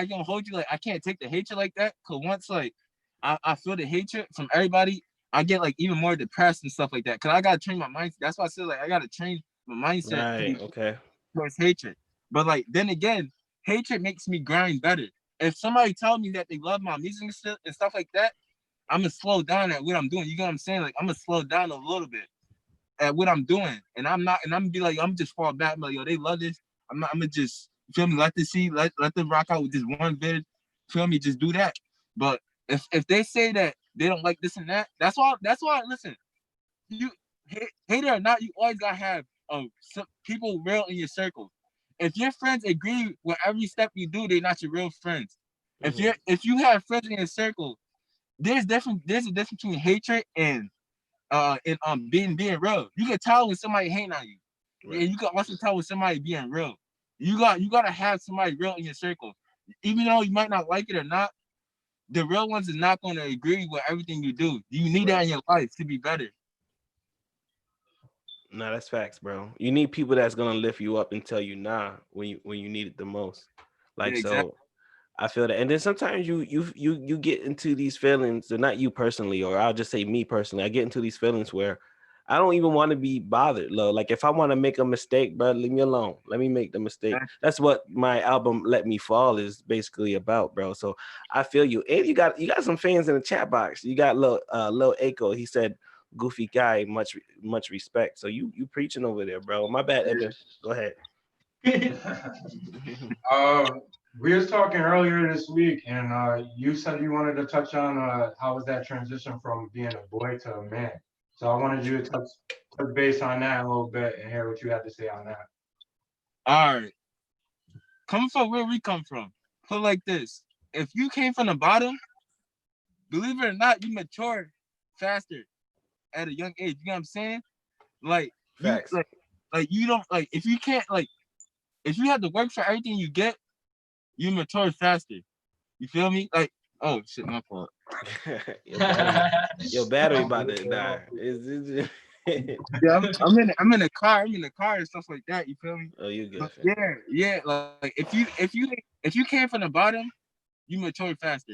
don't hold you, like I can't take the hatred like that. Cause once like I feel the hatred from everybody, I get like even more depressed and stuff like that. Cause I gotta train my mindset. That's why I said like I gotta train my mindset to be Right. Okay. towards hatred. But like then again, hatred makes me grind better. If somebody tells me that they love my music and stuff like that, I'm gonna slow down at what I'm doing. You know what I'm saying? Like I'm gonna slow down a little bit at what I'm doing, and I'm gonna be like, I'm just fall back. I'm like, yo, they love this. I'm gonna just feel me, let them rock out with this one vid. Feel me, just do that. But if they say that they don't like this and that, that's why. Listen, you hater or not, you always gotta have some people real in your circle. If your friends agree with every step you do, they're not your real friends. If you have friends in your circle, there's a difference between hatred and being real. You can tell when somebody hating on you. Right. And you can also tell when somebody being real. You gotta have somebody real in your circle. Even though you might not like it or not, the real ones is not gonna agree with everything you do. You need that in your life to be better. No, that's facts, bro. You need people that's gonna lift you up and tell you nah when you need it the most. Like yeah, exactly. So I feel that. And then sometimes you get into these feelings, or not you personally, or I'll just say me personally, I get into these feelings where I don't even want to be bothered, love. Like if I want to make a mistake, bro, leave me alone. Let me make the mistake. That's what my album Let Me Fall is basically about, bro. So I feel you. And you got some fans in the chat box. You got Lil Aiko. He said, goofy guy, much respect. So you preaching over there, bro. My bad, Evan. Go ahead. We was talking earlier this week, and you said you wanted to touch on how was that transition from being a boy to a man. So I wanted you to touch base on that a little bit and hear what you had to say on that. All right. Coming from where we come from, put it like this: if you came from the bottom, believe it or not, you mature faster at a young age. You know what I'm saying? Like, facts. Like you don't like if you can't like if you have to work for everything you get, you mature faster. You feel me? Like Oh shit, my fault. Your battery about to die. Yeah, I'm in the car. I'm in the car and stuff like that. You feel me? Oh, you good? But yeah. Like if you came from the bottom, you mature faster.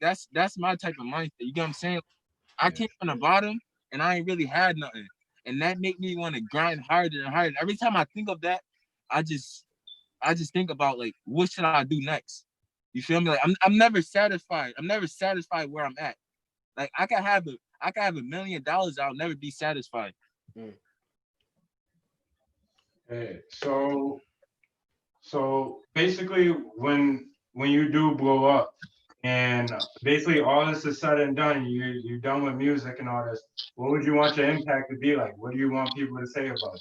That's my type of mindset. You get what I'm saying? I came from the bottom and I ain't really had nothing, and that make me want to grind harder and harder. Every time I think of that, I just think about like what should I do next? You feel me? Like I'm never satisfied. I'm never satisfied where I'm at. Like I can have $1 million. I'll never be satisfied. Hey, so basically, when you do blow up, and basically all this is said and done, you're done with music and all this. What would you want your impact to be like? What do you want people to say about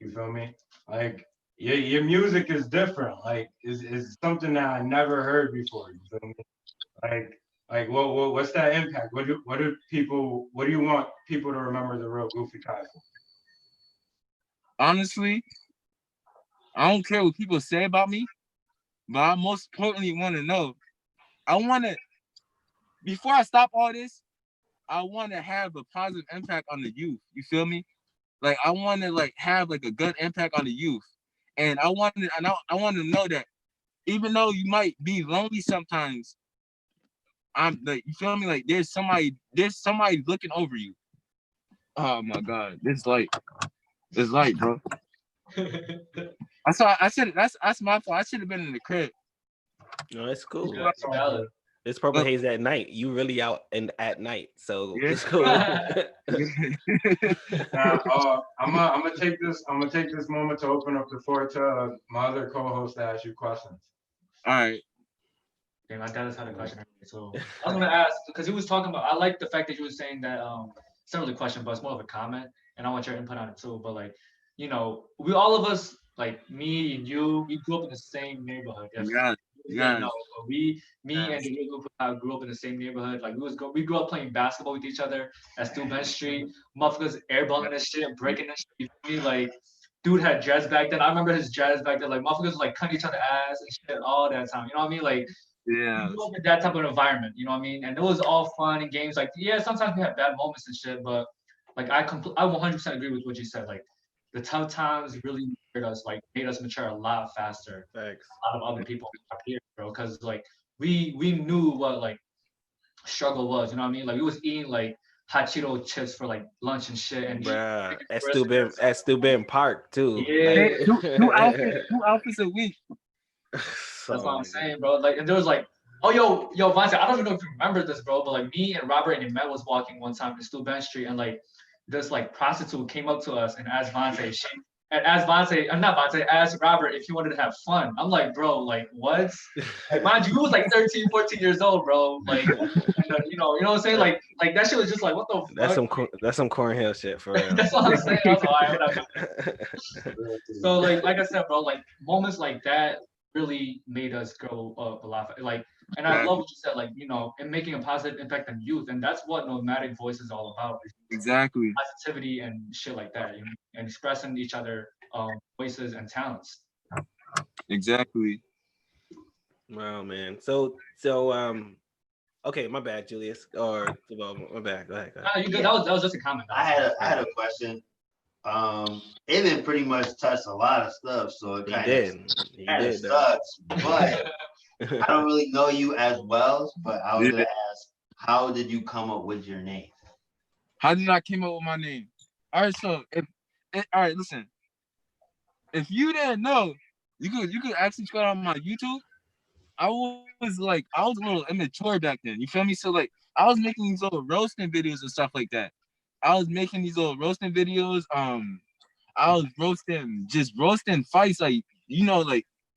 you? You feel me? Like your music is different. Like is something that I never heard before. You feel me? Like what's that impact? What do you want people to remember the real Goofy Kai for? Honestly, I don't care what people say about me, but I most importantly want to know. Before I stop all this, I want to have a positive impact on the youth. You feel me? Like I want to like have like a good impact on the youth, and I want to know that even though you might be lonely sometimes, I'm like, you feel me? Like there's somebody looking over you. Oh my God, it's light, bro. I said that's my fault. I should have been in the crib. No, it's cool. Yeah, it's valid. It's PurpleHaze at night. You really out and at night, so Yeah. it's cool. Now, I'm gonna take this moment to open up the floor to my other co-host to ask you questions. All right. Okay, my dad has had a question. So I was gonna ask because he was talking about. I like the fact that you were saying that it's not really a question, but it's more of a comment, and I want your input on it too. But like, we all of us, like me and you, we grew up in the same neighborhood. Yeah. Me and the new group grew up in the same neighborhood. Like we grew up playing basketball with each other at Steuben Street. Motherfuckers airballing and shit, breaking and shit. You feel me? Like, dude had dreads back then. I remember his dreads back then. Like motherfuckers was, like cutting each other ass and shit all that time. You know what I mean? Like, Yeah. we grew up in that type of environment. You know what I mean? And it was all fun and games. Like, yeah, sometimes we have bad moments and shit, but like I 100% agree with what you said. Like, the tough times really made us mature a lot faster. Thanks. A lot of other people up here, bro. Because like we knew what like struggle was. You know what I mean? Like we was eating like hot Cheeto chips for like lunch and shit. And Bruh, at Steuben Park too. Yeah. Two outfits a week. That's what I'm saying, bro. Like, and there was like, oh, yo, Vance, I don't even know if you remember this, bro, but like me and Robert and Matt was walking one time in Steuben Street, and like this like prostitute came up to us and asked asked Robert if he wanted to have fun. I'm like, bro, like what? Like, mind you, he was like 13, 14 years old, bro. Like, and, you know what I'm saying? Like that shit was just like, what the fuck? That's some Cornhill shit for real. That's what I'm saying. I was like, all right, whatever. So like I said, bro, like moments like that really made us grow up a lot. Like, and I love what you said, like, and making a positive impact on youth. And that's what Nomadic Voice is all about. Exactly. Positivity and shit like that, and expressing each other voices and talents. Exactly. Wow, man. So okay, my bad, Julius. Or my bad. Go ahead. Nah, you good. That was just a comment. I had a question. It pretty much touched a lot of stuff, so it kind of sucks. But I don't really know you as well. But I was gonna ask, how did you come up with your name? How did I came up with my name? All right, so all right, listen. If you didn't know, you could actually go on my YouTube. I was a little immature back then. You feel me? So like I was making these little roasting videos and stuff like that. I was making these little roasting videos. I was roasting fights, like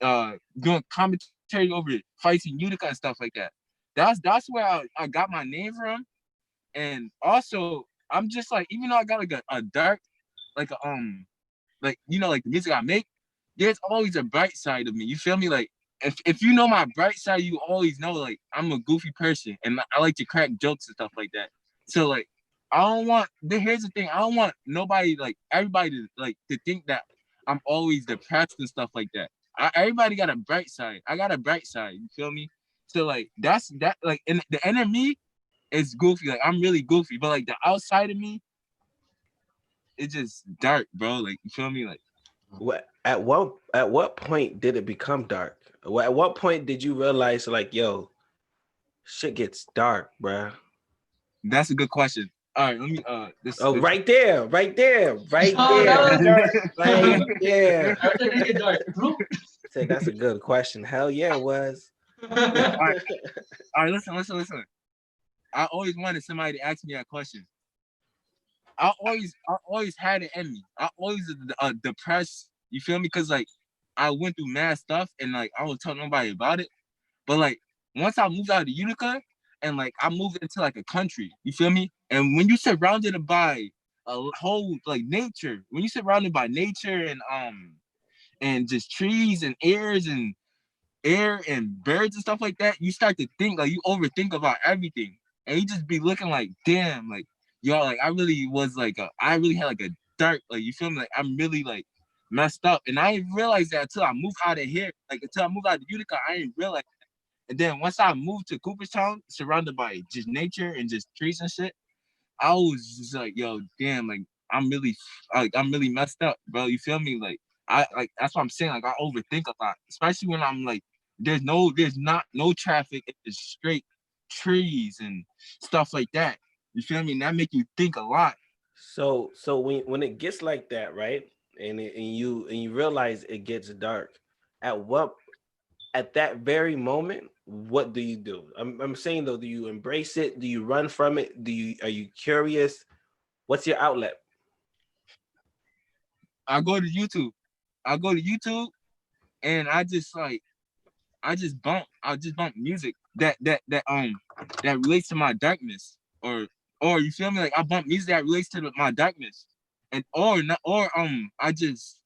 doing commentary over fights in Utica and stuff like that. That's where I got my name from. And also I'm just like, even though I got like a dark, like like the music I make, there's always a bright side of me. You feel me? Like if you know my bright side, you always know like I'm a goofy person and I like to crack jokes and stuff like that. So like here's the thing, I don't want nobody, like everybody to think that I'm always depressed and stuff like that. Everybody got a bright side. I got a bright side, you feel me? So like that's that like in the inner me is goofy. Like I'm really goofy, but like the outside of me, it's just dark, bro. Like you feel me? Like At what point did it become dark? At what point did you realize like, yo, shit gets dark, bruh? that's a good question. All right, let me Oh, right there, right there, right Oh, that there, was dark. right there. Everything did get dark. Say that's a good question. Hell yeah, it was. all right, listen. I always wanted somebody to ask me that question. I always had it in me. I always depressed. You feel me? Because like I went through mad stuff and like I don't tell nobody about it. But like once I moved out of Utica and like I moved into like a country, you feel me? And when you surrounded by a whole like nature, when you surrounded by nature and just trees and air and birds and stuff like that, you start to think like you overthink about everything. And you just be looking like, damn, like yo, like I really was like I really had like a dark, like you feel me? Like I'm really like messed up. And I didn't realize that until I moved out of here. Like until I moved out of Utica, I didn't realize that. And then once I moved to Cooperstown, surrounded by just nature and just trees and shit, I was just like, yo, damn, like I'm really messed up, bro. You feel me? Like I like that's what I'm saying. Like I overthink a lot, especially when I'm like, there's not no traffic. It's straight trees and stuff like that. You feel me? And that make you think a lot. So when it gets like that, right? And you realize it gets dark, at that very moment, what do you do? I'm saying though, do you embrace it? Do you run from it? Are you curious? What's your outlet? I go to YouTube. And I just bump music that relates to my darkness, or you feel me? Like I bump music that relates to my darkness, and I just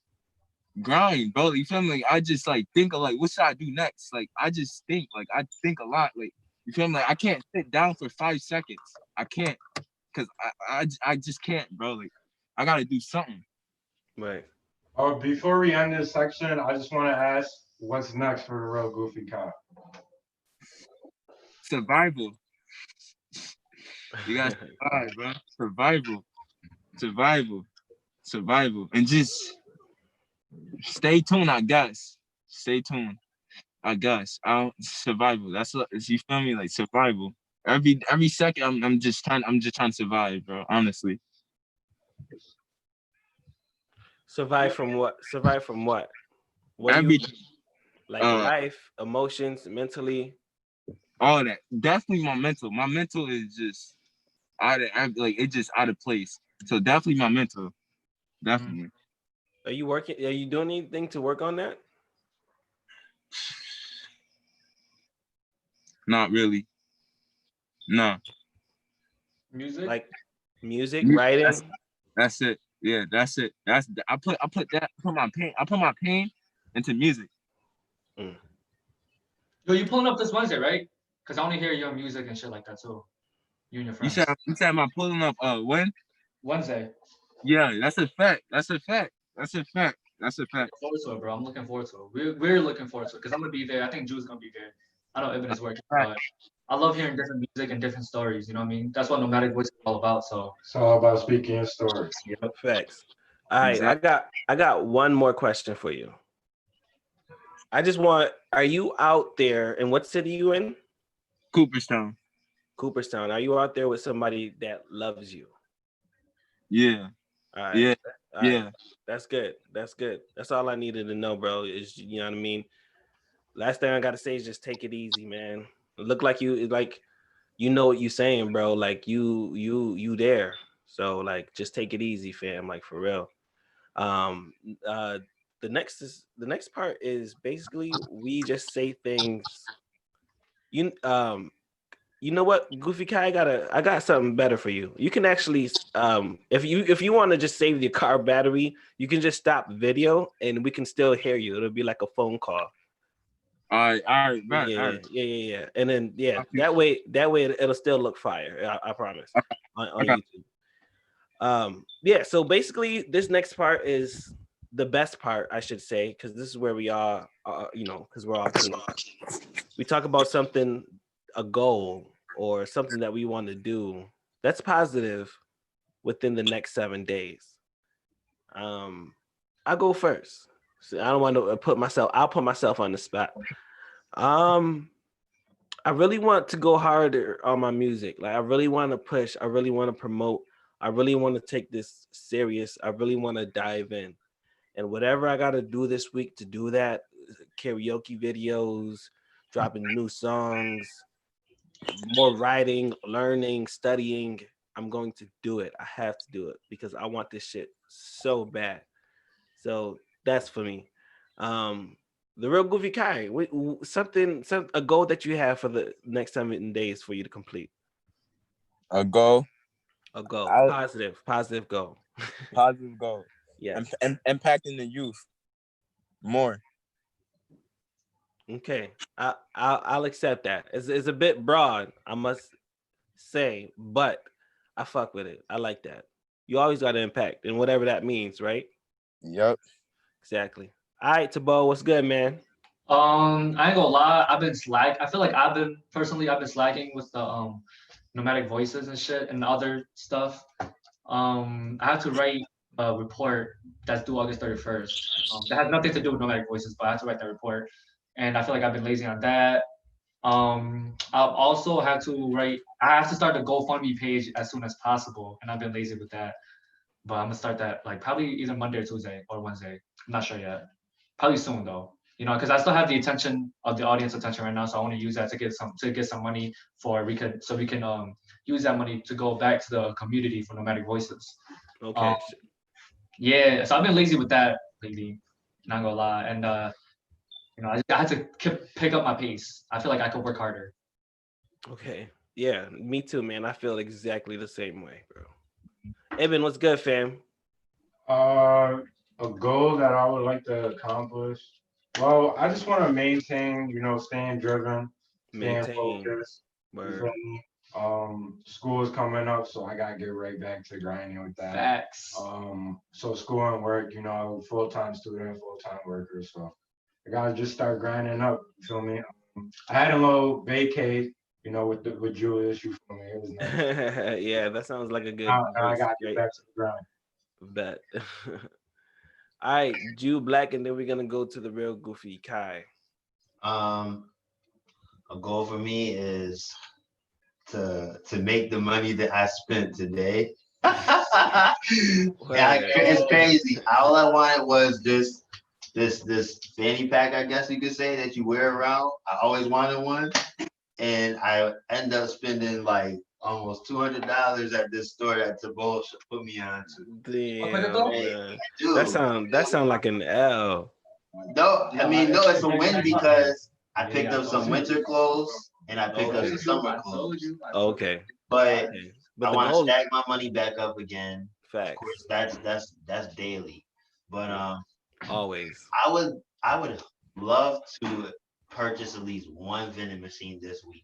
grind, bro. You feel me? Like I just like think of like what should I do next? Like I just think, like I think a lot. Like you feel me? Like I can't sit down for 5 seconds. I can't, cause I just can't, bro. Like I gotta do something. Right. Before we end this section, I just want to ask, what's next for the real Goofy Cop? Survival. You gotta survive, bro. Survival, and just stay tuned. I guess. Stay tuned. I guess. Survival. That's what you feel me, like survival. Every second, I'm just trying to survive, bro. Honestly. Survive from what? Survive from what? What do you Every like? Life, emotions, mentally. all that. Definitely my mental. My mental is just it's just out of place. So definitely my mental. Definitely. Are you working? Are you doing anything to work on that? Not really. No. Music. Like music, writing. That's it. Yeah, that's it. I put my pain into music. Mm. Yo, you pulling up this Wednesday, right? Because I want to hear your music and shit like that too. You and your You friends. said am I pulling up when? Wednesday. Yeah, that's a fact. That's a fact. Forward to it, bro. I'm looking forward to it. We're looking forward to it because I'm gonna be there. I think Drew's gonna be there. I know Ibn is working, but I love hearing different music and different stories. You know what I mean? That's what Nomadic Voice is all about. So It's all about speaking your story. Facts. All right, Exactly. I got one more question for you. Are you out there, and what city you in? Cooperstown. Cooperstown. Are you out there with somebody that loves you? Yeah. All right. Yeah. All right. Yeah. That's good. That's all I needed to know, bro. Is you know what I mean? Last thing I gotta say is just take it easy, man. Look like you know what you saying, bro. Like you there. So like just take it easy, fam. Like for real. Um the next part is basically we just say things. You know what, Goofy Kai, I got something better for you. You can actually if you want to just save your car battery, you can just stop video and we can still hear you. It'll be like a phone call. All right, man. Yeah. And then that way it'll still look fire. I promise. On Okay. YouTube. So basically this next part is the best part, I should say, because this is where we are, because we're all team. we talk about something, a goal or something that we want to do that's positive within the next 7 days. I go first. So I don't want to I'll put myself on the spot. I really want to go harder on my music. Like I really want to push. I really want to promote. I really want to take this serious. I really want to dive in. And whatever I got to do this week to do that, karaoke videos, dropping new songs, more writing, learning, studying, I'm going to do it. I have to do it because I want this shit so bad. So that's for me. The real Goofy Kai, a goal that you have for the next 7 days for you to complete. A goal. A goal. Positive goal. Positive goal. Yeah. Impacting the youth more. Okay. I'll accept that. It's a bit broad, I must say, but I fuck with it. I like that. You always got to impact, and whatever that means, right? Yep. Exactly. All right, Tabo, what's good, man? I ain't gonna lie, I've been I feel like I've been slacking with the nomadic voices and shit and other stuff. I have to write a report that's due August 31st. That has nothing to do with nomadic voices, but I have to write that report. And I feel like I've been lazy on that. I'll also have to I have to start the GoFundMe page as soon as possible, and I've been lazy with that. But I'm gonna start that like probably either Monday or Tuesday or Wednesday. I'm not sure yet. Probably soon though. You know, because I still have the attention of the audience attention right now, so I want to use that to get some money we can use that money to go back to the community for nomadic voices. Okay. Yeah, so I've been lazy with that lately, not gonna lie, and I had to pick up my pace. I feel like I could work harder. Okay. Yeah, me too, man. I feel exactly the same way, bro. Evan, what's good, fam? A goal that I would like to accomplish. Well, I just want to maintain, staying driven, staying focused. You feel me? School is coming up, so I gotta get right back to grinding with that. Facts. So school and work, full-time student, full-time worker. So I gotta just start grinding up. You feel me? I had a little vacate, with Julius. You feel me? It was nice. Yeah, that sounds like a good. Now I gotta get back to the grind. Bet. All right, Jew Black, and then we're gonna go to the real Goofy Kai. A goal for me is to make the money that I spent today. Yeah, it's crazy. All I wanted was this fanny pack, I guess you could say, that you wear around. I always wanted one, and I end up spending like almost $200 at this store that Tabo put me on to. Damn, that sound like an L. No, I mean no, it's a win because I picked up some winter clothes and I picked up some summer clothes. Okay, but I want to stack my money back up again. Facts. Of course, that's daily, but always. I would love to purchase at least one vending machine this week.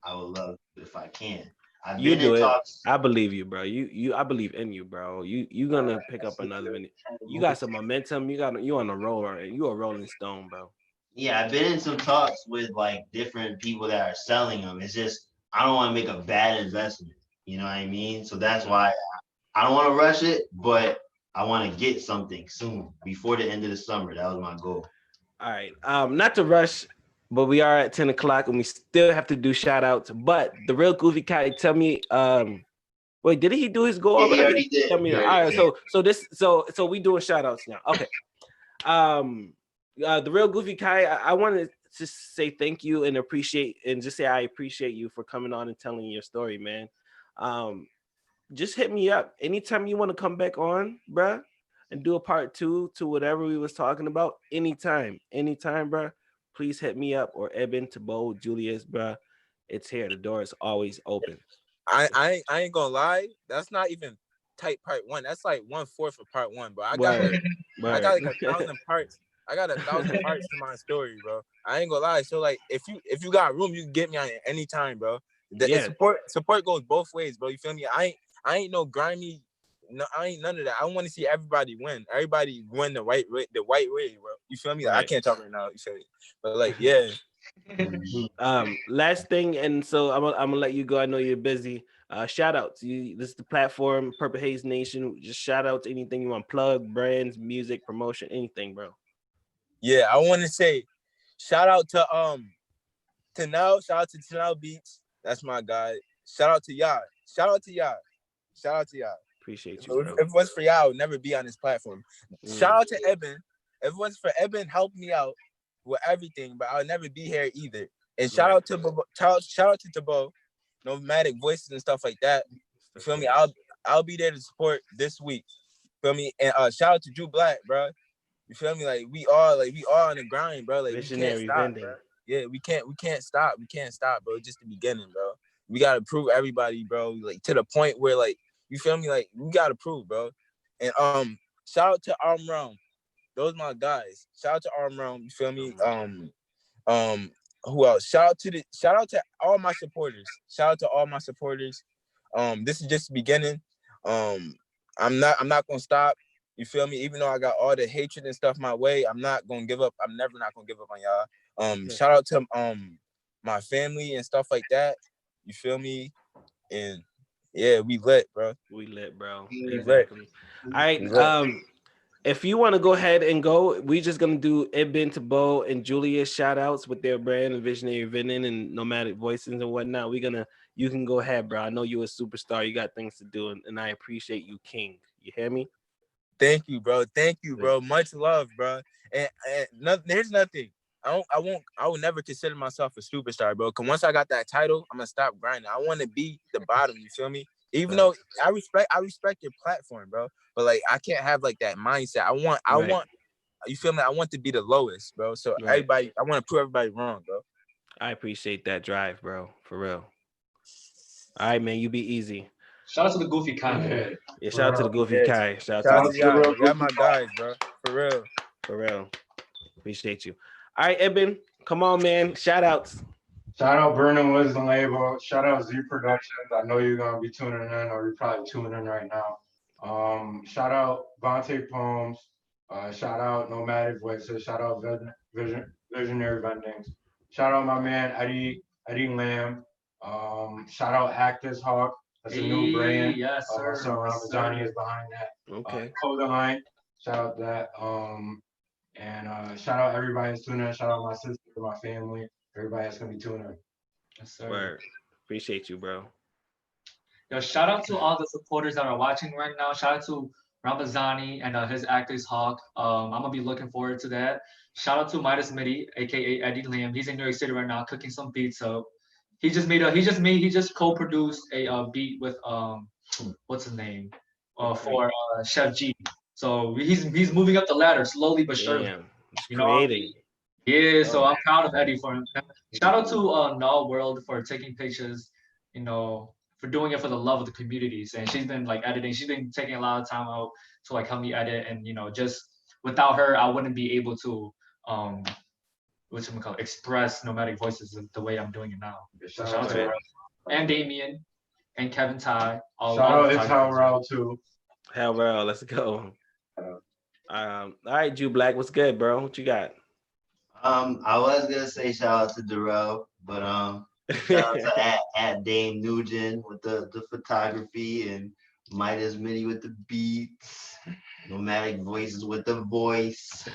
I would love if I can. You do it. I believe you, bro. I believe in you, bro. You gonna pick up another minute. You got some momentum. You on a roller. You a Rolling Stone, bro. Yeah, I've been in some talks with like different people that are selling them. It's just I don't want to make a bad investment. You know what I mean? So that's why I don't want to rush it, but I want to get something soon before the end of the summer. That was my goal. All right. Not to rush, but we are at 10 o'clock and we still have to do shout outs. But the real Goofy Kai, tell me, wait, did he do his goal? Yeah, he already did. Tell me. All right, so we doing shout outs now. Okay. The real Goofy Kai, I wanted to say thank you and I appreciate you for coming on and telling your story, man. Just hit me up anytime you want to come back on, bruh, and do a part 2 to whatever we was talking about. Anytime, bruh. Please hit me up or Eben, Tabo, Julius, bruh. It's here. The door is always open. I ain't gonna lie. That's not even type part 1. That's like 1/4 of part 1, bro. I got like 1,000 parts. I got 1,000 parts to my story, bro. I ain't gonna lie. So like, if you got room, you can get me on anytime, bro. Support goes both ways, bro. You feel me? I ain't no grimy. No, I ain't none of that. I want to see everybody win. Everybody win the right way, bro. You feel me? Like, I can't talk right now. You feel me? But like, yeah, Last thing, and so I'm gonna let you go. I know you're busy. Shout out to you. This is the platform, PurpleHaze Nation. Just shout out to anything you want, plug, brands, music, promotion, anything, bro. Yeah, I want to say shout out to Tanel. Shout out to Tanel Beats. That's my guy. Shout out to y'all. Shout out to y'all. Shout out to y'all. Appreciate you, bro. If it was for y'all, I would never be on this platform. Shout out to Eben. If it was for Eben, help me out with everything, but I'll never be here either. And shout out to Tabo, Nomadic Voices and stuff like that. You feel me? I'll be there to support this week. Feel me? And shout out to Drew Black, bro. You feel me? Like we all on the grind, bro. Like Visionary we can't stop, vending. bro. Yeah, we can't stop. We can't stop, bro. Just the beginning, bro. We gotta prove everybody, bro. Like to the point where, like, you feel me? Like we gotta prove, bro. And shout out to Arm Realm. Those my guys. Shout out to Arm Realm. You feel me? Who else? Shout out to all my supporters. Shout out to all my supporters. This is just the beginning. I'm not gonna stop. You feel me? Even though I got all the hatred and stuff my way, I'm not gonna give up. I'm never not gonna give up on y'all. Shout out to my family and stuff like that. You feel me? And yeah, we lit, bro. We lit, bro. We Exactly. lit. All right. If you want to go ahead and go, we just gonna do Ibn, Tabo, and Julius shout outs with their brand and Visionary Vending and Nomadic Voices and whatnot. You can go ahead, bro. I know you're a superstar. You got things to do, and I appreciate you, King. You hear me? Thank you, bro. Thank you, bro. Much love, bro. And here's nothing. I will never consider myself a superstar, bro. Cause once I got that title, I'm gonna stop grinding. I want to be the bottom. You feel me? Even though I respect your platform, bro. But like, I can't have like that mindset. I want. You feel me? I want to be the lowest, bro. So everybody, I want to prove everybody wrong, bro. I appreciate that drive, bro. For real. All right, man. You be easy. Shout out to the Goofy Kai. Yeah, shout out to the Goofy Kai. Shout out to y'all. Y'all my guys, bro. For real. For real. Appreciate you. All right, Eben, come on, man. Shout outs. Shout out Burning Wisdom Label. Shout out Z Productions. I know you're gonna be tuning in, or you're probably tuning in right now. Shout out Vontae Poems. Shout out Nomadic Voices. Shout out Visionary Vendings. Shout out my man Eddie Lamb. Shout out Actors Hawk. That's a new brand. Yes, sir. So Ramazani is behind that. Okay. Codaline. Shout out that. And shout out everybody that's tuning in. Shout out my sister, my family, everybody that's gonna be tuning in. Yes, sir. Word. Appreciate you, bro. Yo, shout out to all the supporters that are watching right now. Shout out to Ramazani and his Actors Hawk. I'm gonna be looking forward to that. Shout out to Midas Midi, aka Eddie Lamb. He's in New York City right now cooking some beats. So he just co-produced a beat with what's his name? For Chef G. So he's moving up the ladder slowly but surely. Damn. It's creating. Yeah, so I'm proud of Eddie for him. Shout out to Null World for taking pictures, for doing it for the love of the communities. And she's been like editing. She's been taking a lot of time out to like help me edit. And just without her, I wouldn't be able to express Nomadic Voices the way I'm doing it now. So shout out to her. And Damien and Kevin Ty. Shout out to Hell too. Hell, let's go. All right, Jew Black, what's good, bro? What you got? I was gonna say shout out to Darrell, but shout out to at Dame Nugent with the photography and Midas Mini with the beats, Nomadic Voices with the voice,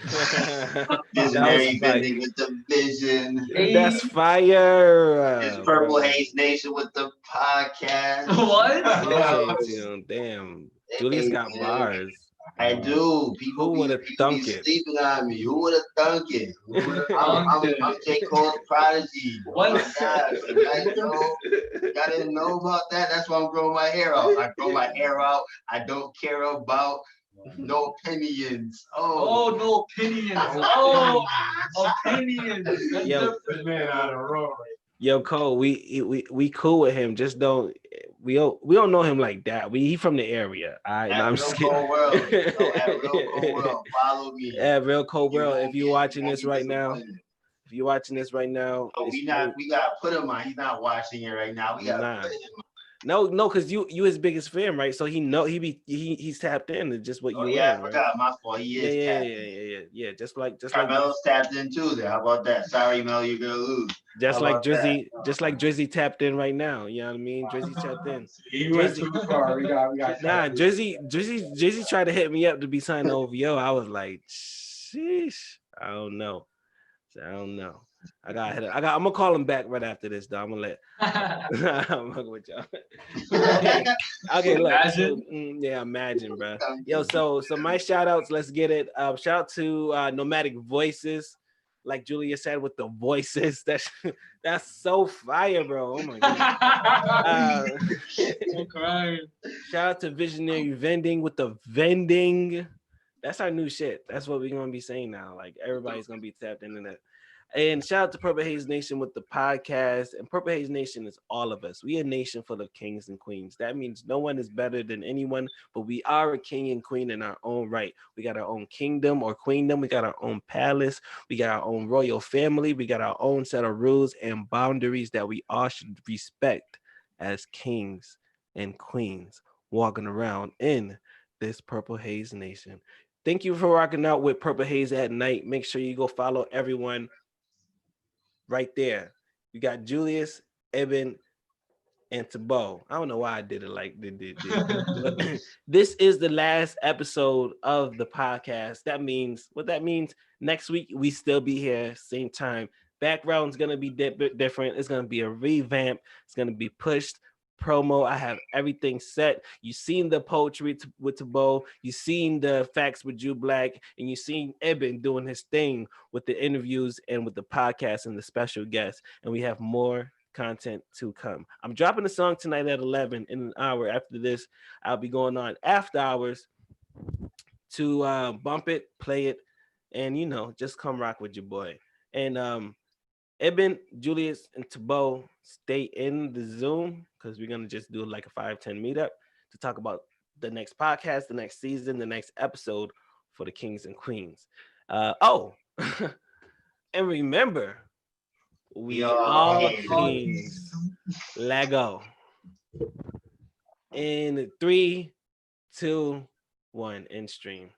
Visionary Vending with the vision. That's fire. It's PurpleHaze Nation with the podcast. What? Damn. Julius got bars. I do. Who would have thunk be it? sleeping on me. Who would have thunk it? I'm J. Cole's prodigy. What? Oh my gosh. Y'all didn't know about that? That's why I'm growing my hair out. I grow my hair out. I don't care about no opinions. Oh, no opinions. Oh, opinions. That's Yo, This man out of road. Yo, Cole, we cool with him. Just we don't know him like that. He from the area. All right, I'm just kidding. At Real Cold World, follow me. Yeah, Real Cold World. If you're watching this right now, we got to put him on. He's not watching it right now. We got to put him on. No, because you his biggest fan, right? So he's tapped in to just what you Oh yeah, I wearing, right? forgot. My fault. He Yeah, is yeah, tapped yeah, in. yeah, yeah. Just like Carmelo's tapped in too. There. How about that? Sorry, Mel, you're gonna lose. How about that? Just like Drizzy tapped in right now. You know what I mean? Drizzy tapped in. He went Drizzy, too far. We got nah, Drizzy tried to hit me up to be signed to OVO. I was like, sheesh, I don't know. I don't know. I'm gonna call him back right after this, though. I'm gonna let I'm fucking with y'all. Okay, look. So, Imagine. yeah, imagine, bro. Yo, so my shout outs, let's get it. Shout out to Nomadic Voices, like Julia said, with the voices. That's so fire, bro. Oh my goodness. I'm crying. Shout out to Visionary Vending with the vending. That's our new shit. That's what we're gonna be saying now. Like everybody's gonna be tapped into that. And shout out to PurpleHaze Nation with the podcast. And PurpleHaze Nation is all of us. We a nation full of kings and queens. That means no one is better than anyone, but we are a king and queen in our own right. We got our own kingdom or queendom. We got our own palace. We got our own royal family. We got our own set of rules and boundaries that we all should respect as kings and queens walking around in this PurpleHaze Nation. Thank you for rocking out with PurpleHaze at night. Make sure you go follow everyone right there. You got Julius, Eben, and Tabo. I don't know why I did it like did. This is the last episode of the podcast. That means next week we still be here, same time. Background's gonna be different. It's gonna be a revamp. It's gonna be pushed. Promo. I have everything set. You seen the poetry with Tabo. You seen the facts with Jew Black, and you seen Eben doing his thing with the interviews and with the podcast and the special guests. And we have more content to come. I'm dropping a song tonight at 11 in an hour. After this, I'll be going on after hours to bump it, play it, and just come rock with your boy. And Eben, Julius, and Tabo, stay in the Zoom because we're gonna just do like a 5-10 meetup to talk about the next podcast, the next season, the next episode for the Kings and Queens. And remember, we are kings. Lego. In 3, 2, 1, end stream.